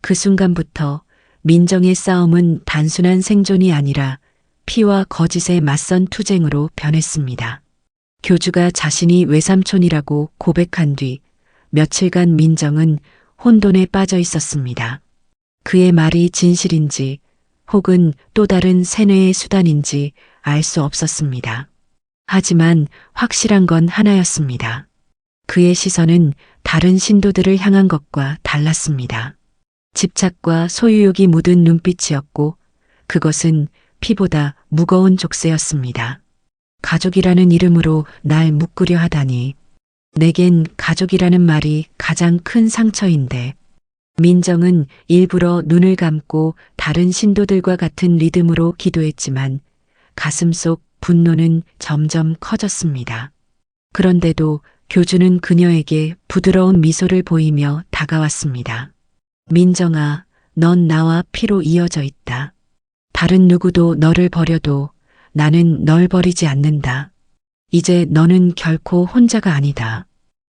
그 순간부터 민정의 싸움은 단순한 생존이 아니라 피와 거짓에 맞선 투쟁으로 변했습니다. 교주가 자신이 외삼촌이라고 고백한 뒤 며칠간 민정은 혼돈에 빠져 있었습니다. 그의 말이 진실인지 혹은 또 다른 세뇌의 수단인지 알 수 없었습니다. 하지만 확실한 건 하나였습니다. 그의 시선은 다른 신도들을 향한 것과 달랐습니다. 집착과 소유욕이 묻은 눈빛이었고 그것은 피보다 무거운 족쇄였습니다. 가족이라는 이름으로 날 묶으려 하다니. 내겐 가족이라는 말이 가장 큰 상처인데. 민정은 일부러 눈을 감고 다른 신도들과 같은 리듬으로 기도했지만 가슴 속 분노는 점점 커졌습니다. 그런데도 교주는 그녀에게 부드러운 미소를 보이며 다가왔습니다. 민정아, 넌 나와 피로 이어져 있다. 다른 누구도 너를 버려도 나는 널 버리지 않는다. 이제 너는 결코 혼자가 아니다.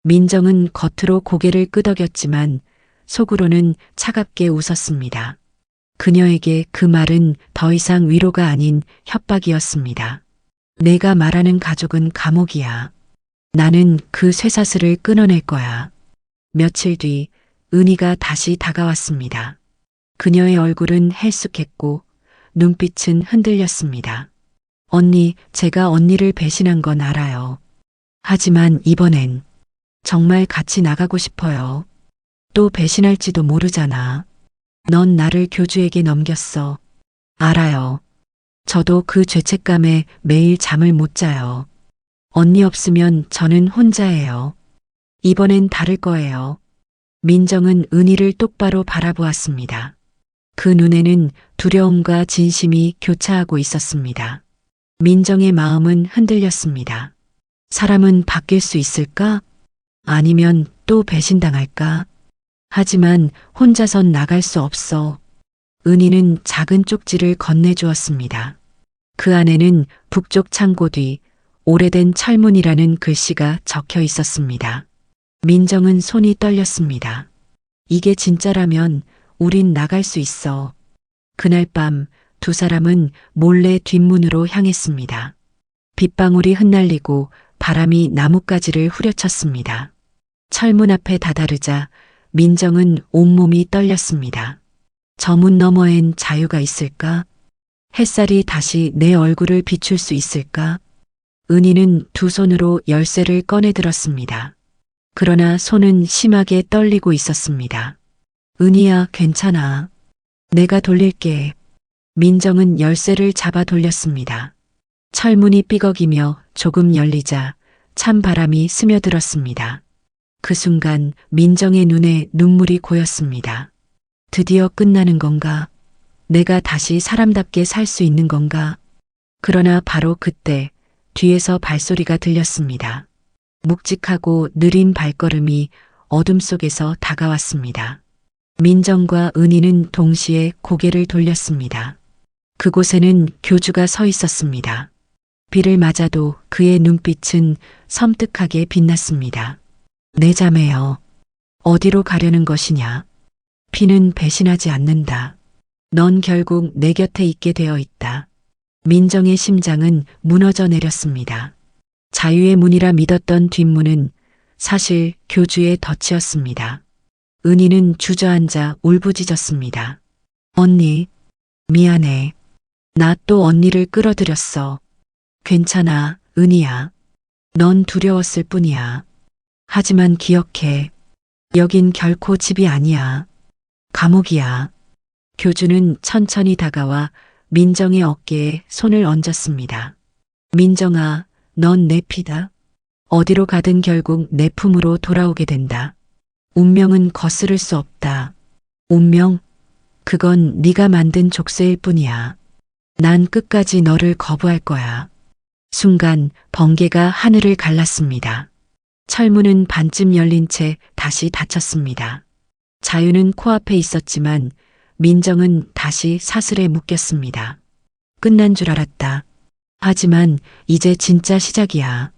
민정은 겉으로 고개를 끄덕였지만 속으로는 차갑게 웃었습니다. 그녀에게 그 말은 더 이상 위로가 아닌 협박이었습니다. 내가 말하는 가족은 감옥이야. 나는 그 쇠사슬을 끊어낼 거야. 며칠 뒤 은희가 다시 다가왔습니다. 그녀의 얼굴은 헬쑥했고 눈빛은 흔들렸습니다. 언니, 제가 언니를 배신한 건 알아요. 하지만 이번엔 정말 같이 나가고 싶어요. 또 배신할지도 모르잖아. 넌 나를 교주에게 넘겼어. 알아요. 저도 그 죄책감에 매일 잠을 못 자요. 언니 없으면 저는 혼자예요. 이번엔 다를 거예요. 민정은 은희를 똑바로 바라보았습니다. 그 눈에는 두려움과 진심이 교차하고 있었습니다. 민정의 마음은 흔들렸습니다. 사람은 바뀔 수 있을까? 아니면 또 배신당할까? 하지만 혼자선 나갈 수 없어. 은희는 작은 쪽지를 건네주었습니다. 그 안에는 북쪽 창고 뒤 오래된 철문이라는 글씨가 적혀 있었습니다. 민정은 손이 떨렸습니다. 이게 진짜라면 우린 나갈 수 있어. 그날 밤 두 사람은 몰래 뒷문으로 향했습니다. 빗방울이 흩날리고 바람이 나뭇가지를 후려쳤습니다. 철문 앞에 다다르자 민정은 온몸이 떨렸습니다. 저 문 너머엔 자유가 있을까? 햇살이 다시 내 얼굴을 비출 수 있을까? 은희는 두 손으로 열쇠를 꺼내 들었습니다. 그러나 손은 심하게 떨리고 있었습니다. 은희야, 괜찮아. 내가 돌릴게. 민정은 열쇠를 잡아 돌렸습니다. 철문이 삐걱이며 조금 열리자 찬바람이 스며들었습니다. 그 순간 민정의 눈에 눈물이 고였습니다. 드디어 끝나는 건가? 내가 다시 사람답게 살 수 있는 건가? 그러나 바로 그때 뒤에서 발소리가 들렸습니다. 묵직하고 느린 발걸음이 어둠 속에서 다가왔습니다. 민정과 은희는 동시에 고개를 돌렸습니다. 그곳에는 교주가 서 있었습니다. 비를 맞아도 그의 눈빛은 섬뜩하게 빛났습니다. 내 자매여, 어디로 가려는 것이냐? 피는 배신하지 않는다. 넌 결국 내 곁에 있게 되어 있다. 민정의 심장은 무너져 내렸습니다. 자유의 문이라 믿었던 뒷문은 사실 교주의 덫이었습니다. 은희는 주저앉아 울부짖었습니다. 언니, 미안해. 나 또 언니를 끌어들였어. 괜찮아, 은희야. 넌 두려웠을 뿐이야. 하지만 기억해. 여긴 결코 집이 아니야. 감옥이야. 교주는 천천히 다가와 민정의 어깨에 손을 얹었습니다. 민정아, 넌 내 피다. 어디로 가든 결국 내 품으로 돌아오게 된다. 운명은 거스를 수 없다. 운명? 그건 네가 만든 족쇄일 뿐이야. 난 끝까지 너를 거부할 거야. 순간 번개가 하늘을 갈랐습니다. 철문은 반쯤 열린 채 다시 닫혔습니다. 자유는 코앞에 있었지만 민정은 다시 사슬에 묶였습니다. 끝난 줄 알았다. 하지만 이제 진짜 시작이야.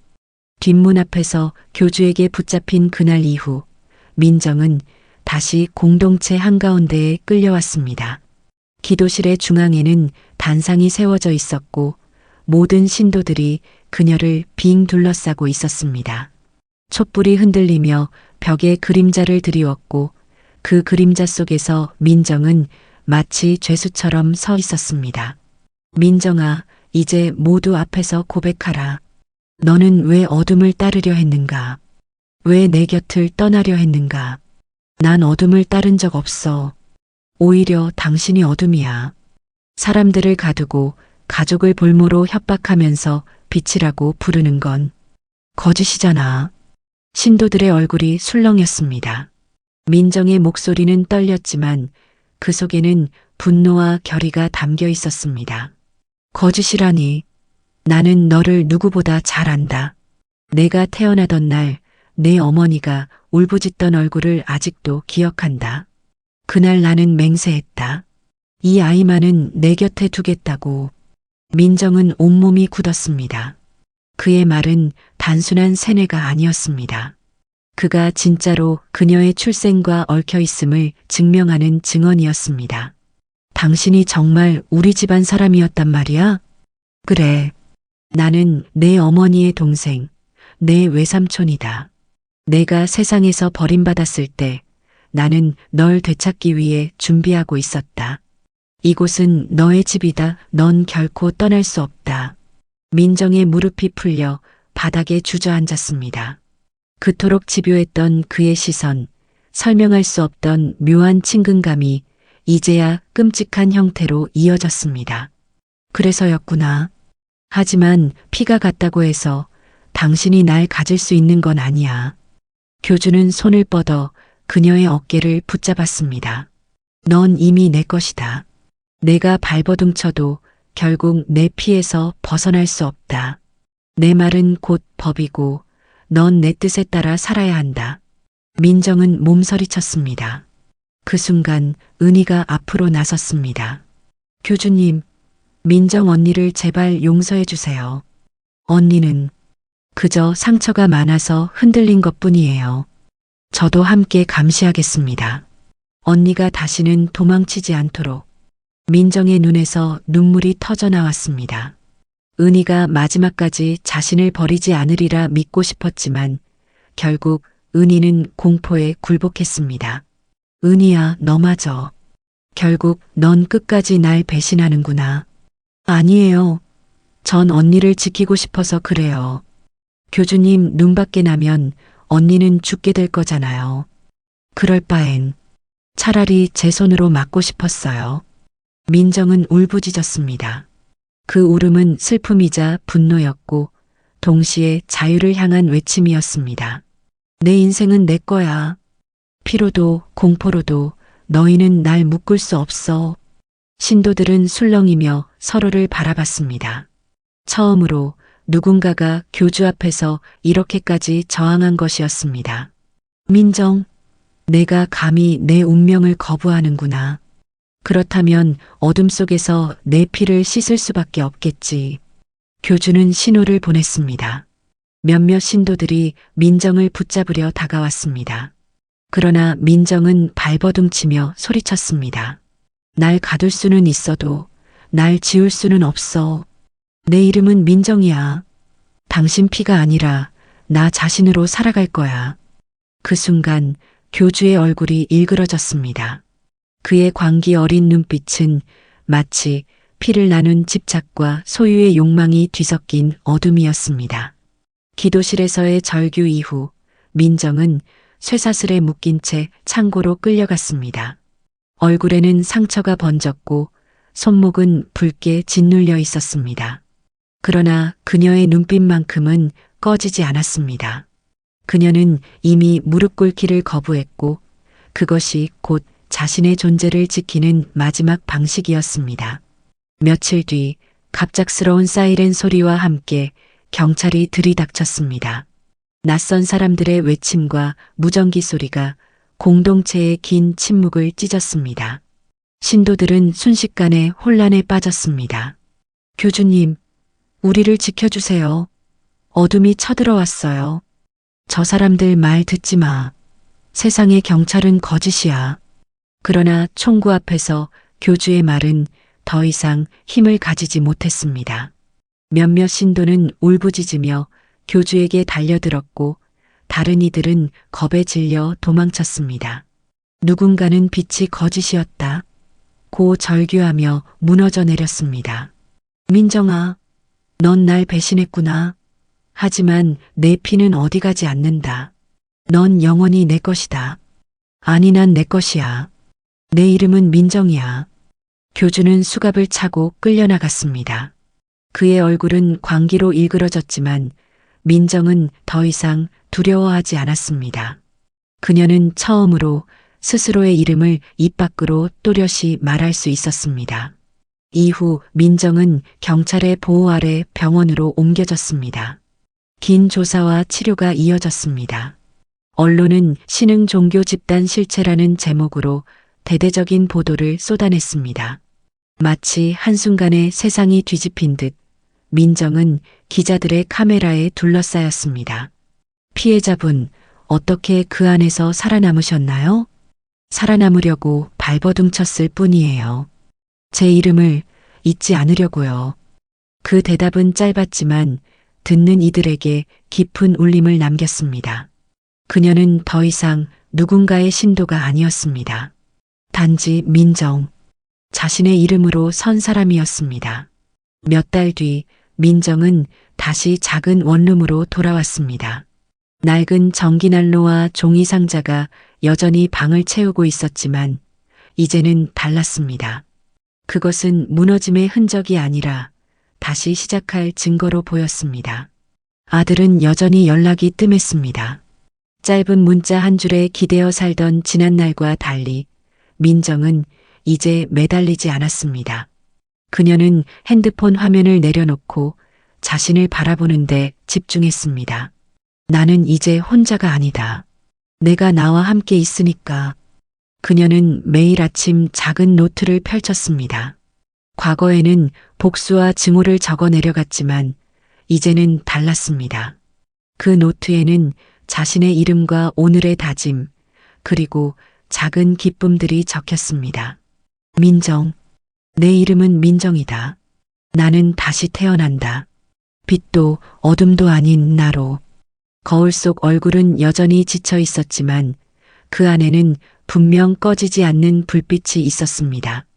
뒷문 앞에서 교주에게 붙잡힌 그날 이후 민정은 다시 공동체 한가운데에 끌려왔습니다. 기도실의 중앙에는 단상이 세워져 있었고 모든 신도들이 그녀를 빙 둘러싸고 있었습니다. 촛불이 흔들리며 벽에 그림자를 드리웠고 그 그림자 속에서 민정은 마치 죄수처럼 서 있었습니다. 민정아, 이제 모두 앞에서 고백하라. 너는 왜 어둠을 따르려 했는가? 왜 내 곁을 떠나려 했는가? 난 어둠을 따른 적 없어. 오히려 당신이 어둠이야. 사람들을 가두고 가족을 볼모로 협박하면서 빛이라고 부르는 건 거짓이잖아. 신도들의 얼굴이 술렁였습니다. 민정의 목소리는 떨렸지만 그 속에는 분노와 결의가 담겨 있었습니다. 거짓이라니. 나는 너를 누구보다 잘 안다. 내가 태어나던 날 내 어머니가 울부짖던 얼굴을 아직도 기억한다. 그날 나는 맹세했다. 이 아이만은 내 곁에 두겠다고. 민정은 온몸이 굳었습니다. 그의 말은 단순한 세뇌가 아니었습니다. 그가 진짜로 그녀의 출생과 얽혀 있음을 증명하는 증언이었습니다. 당신이 정말 우리 집안 사람이었단 말이야? 그래. 나는 내 어머니의 동생, 내 외삼촌이다. 내가 세상에서 버림받았을 때 나는 널 되찾기 위해 준비하고 있었다. 이곳은 너의 집이다. 넌 결코 떠날 수 없다. 민정의 무릎이 풀려 바닥에 주저앉았습니다. 그토록 집요했던 그의 시선, 설명할 수 없던 묘한 친근감이 이제야 끔찍한 형태로 이어졌습니다. 그래서였구나. 하지만 피가 같다고 해서 당신이 날 가질 수 있는 건 아니야. 교주는 손을 뻗어 그녀의 어깨를 붙잡았습니다. 넌 이미 내 것이다. 내가 발버둥쳐도 결국 내 피에서 벗어날 수 없다. 내 말은 곧 법이고 넌 내 뜻에 따라 살아야 한다. 민정은 몸서리쳤습니다. 그 순간 은희가 앞으로 나섰습니다. 교주님, 민정 언니를 제발 용서해 주세요. 언니는 그저 상처가 많아서 흔들린 것뿐이에요. 저도 함께 감시하겠습니다. 언니가 다시는 도망치지 않도록. 민정의 눈에서 눈물이 터져 나왔습니다. 은희가 마지막까지 자신을 버리지 않으리라 믿고 싶었지만 결국 은희는 공포에 굴복했습니다. 은희야, 너마저. 결국 넌 끝까지 날 배신하는구나. 아니에요. 전 언니를 지키고 싶어서 그래요. 교주님 눈밖에 나면 언니는 죽게 될 거잖아요. 그럴 바엔 차라리 제 손으로 맞고 싶었어요. 민정은 울부짖었습니다. 그 울음은 슬픔이자 분노였고 동시에 자유를 향한 외침이었습니다. 내 인생은 내 거야. 피로도 공포로도 너희는 날 묶을 수 없어. 신도들은 술렁이며 서로를 바라봤습니다. 처음으로 누군가가 교주 앞에서 이렇게까지 저항한 것이었습니다. 민정, 내가 감히 내 운명을 거부하는구나. 그렇다면 어둠 속에서 내 피를 씻을 수밖에 없겠지. 교주는 신호를 보냈습니다. 몇몇 신도들이 민정을 붙잡으려 다가왔습니다. 그러나 민정은 발버둥치며 소리쳤습니다. 날 가둘 수는 있어도 날 지울 수는 없어. 내 이름은 민정이야. 당신 피가 아니라 나 자신으로 살아갈 거야. 그 순간 교주의 얼굴이 일그러졌습니다. 그의 광기 어린 눈빛은 마치 피를 나눈 집착과 소유의 욕망이 뒤섞인 어둠이었습니다. 기도실에서의 절규 이후 민정은 쇠사슬에 묶인 채 창고로 끌려갔습니다. 얼굴에는 상처가 번졌고 손목은 붉게 짓눌려 있었습니다. 그러나 그녀의 눈빛만큼은 꺼지지 않았습니다. 그녀는 이미 무릎 꿇기를 거부했고 그것이 곧 자신의 존재를 지키는 마지막 방식이었습니다. 며칠 뒤 갑작스러운 사이렌 소리와 함께 경찰이 들이닥쳤습니다. 낯선 사람들의 외침과 무전기 소리가 공동체의 긴 침묵을 찢었습니다. 신도들은 순식간에 혼란에 빠졌습니다. 교주님, 우리를 지켜주세요. 어둠이 쳐들어왔어요. 저 사람들 말 듣지 마. 세상의 경찰은 거짓이야. 그러나 총구 앞에서 교주의 말은 더 이상 힘을 가지지 못했습니다. 몇몇 신도는 울부짖으며 교주에게 달려들었고 다른 이들은 겁에 질려 도망쳤습니다. 누군가는 빛이 거짓이었다. 고 절규하며 무너져 내렸습니다. 민정아, 넌 날 배신했구나. 하지만 내 피는 어디 가지 않는다. 넌 영원히 내 것이다. 아니, 난 내 것이야. 내 이름은 민정이야. 교주는 수갑을 차고 끌려나갔습니다. 그의 얼굴은 광기로 일그러졌지만 민정은 더 이상 두려워하지 않았습니다. 그녀는 처음으로 스스로의 이름을 입 밖으로 또렷이 말할 수 있었습니다. 이후 민정은 경찰의 보호 아래 병원으로 옮겨졌습니다. 긴 조사와 치료가 이어졌습니다. 언론은 신흥 종교 집단 실체라는 제목으로 대대적인 보도를 쏟아냈습니다. 마치 한순간에 세상이 뒤집힌 듯 민정은 기자들의 카메라에 둘러싸였습니다. 피해자분, 어떻게 그 안에서 살아남으셨나요? 살아남으려고 발버둥 쳤을 뿐이에요. 제 이름을 잊지 않으려고요. 그 대답은 짧았지만 듣는 이들에게 깊은 울림을 남겼습니다. 그녀는 더 이상 누군가의 신도가 아니었습니다. 단지 민정, 자신의 이름으로 선 사람이었습니다. 몇 달 뒤 민정은 다시 작은 원룸으로 돌아왔습니다. 낡은 전기난로와 종이 상자가 여전히 방을 채우고 있었지만 이제는 달랐습니다. 그것은 무너짐의 흔적이 아니라 다시 시작할 증거로 보였습니다. 아들은 여전히 연락이 뜸했습니다. 짧은 문자 한 줄에 기대어 살던 지난날과 달리 민정은 이제 매달리지 않았습니다. 그녀는 핸드폰 화면을 내려놓고 자신을 바라보는데 집중했습니다. 나는 이제 혼자가 아니다. 내가 나와 함께 있으니까. 그녀는 매일 아침 작은 노트를 펼쳤습니다. 과거에는 복수와 증오를 적어 내려갔지만 이제는 달랐습니다. 그 노트에는 자신의 이름과 오늘의 다짐, 그리고 작은 기쁨들이 적혔습니다. 민정, 내 이름은 민정이다. 나는 다시 태어난다. 빛도 어둠도 아닌 나로. 거울 속 얼굴은 여전히 지쳐 있었지만 그 안에는 분명 꺼지지 않는 불빛이 있었습니다.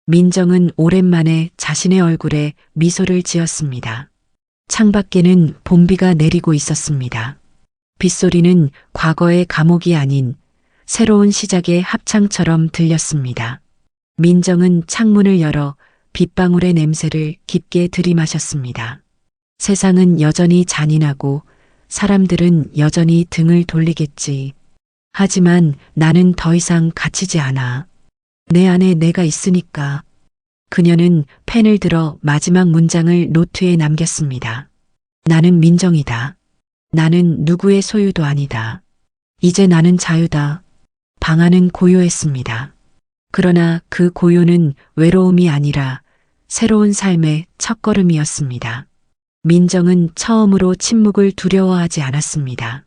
민정은 오랜만에 자신의 얼굴에 미소를 지었습니다. 창밖에는 봄비가 내리고 있었습니다. 빗소리는 과거의 감옥이 아닌 새로운 시작의 합창처럼 들렸습니다. 민정은 창문을 열어 빗방울의 냄새를 깊게 들이마셨습니다. 세상은 여전히 잔인하고 사람들은 여전히 등을 돌리겠지. 하지만 나는 더 이상 갇히지 않아. 내 안에 내가 있으니까. 그녀는 펜을 들어 마지막 문장을 노트에 남겼습니다. 나는 민정이다. 나는 누구의 소유도 아니다. 이제 나는 자유다. 방 안은 고요했습니다. 그러나 그 고요는 외로움이 아니라 새로운 삶의 첫걸음이었습니다. 민정은 처음으로 침묵을 두려워하지 않았습니다.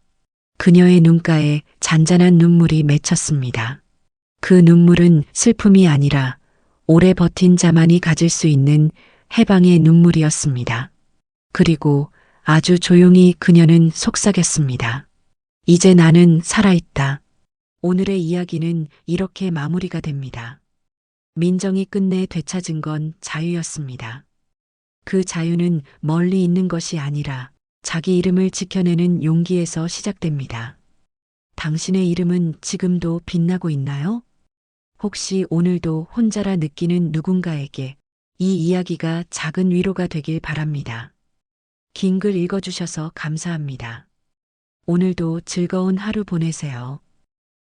그녀의 눈가에 잔잔한 눈물이 맺혔습니다. 그 눈물은 슬픔이 아니라 오래 버틴 자만이 가질 수 있는 해방의 눈물이었습니다. 그리고 아주 조용히 그녀는 속삭였습니다. 이제 나는 살아있다. 오늘의 이야기는 이렇게 마무리가 됩니다. 민정이 끝내 되찾은 건 자유였습니다. 그 자유는 멀리 있는 것이 아니라 자기 이름을 지켜내는 용기에서 시작됩니다. 당신의 이름은 지금도 빛나고 있나요? 혹시 오늘도 혼자라 느끼는 누군가에게 이 이야기가 작은 위로가 되길 바랍니다. 긴 글 읽어주셔서 감사합니다. 오늘도 즐거운 하루 보내세요.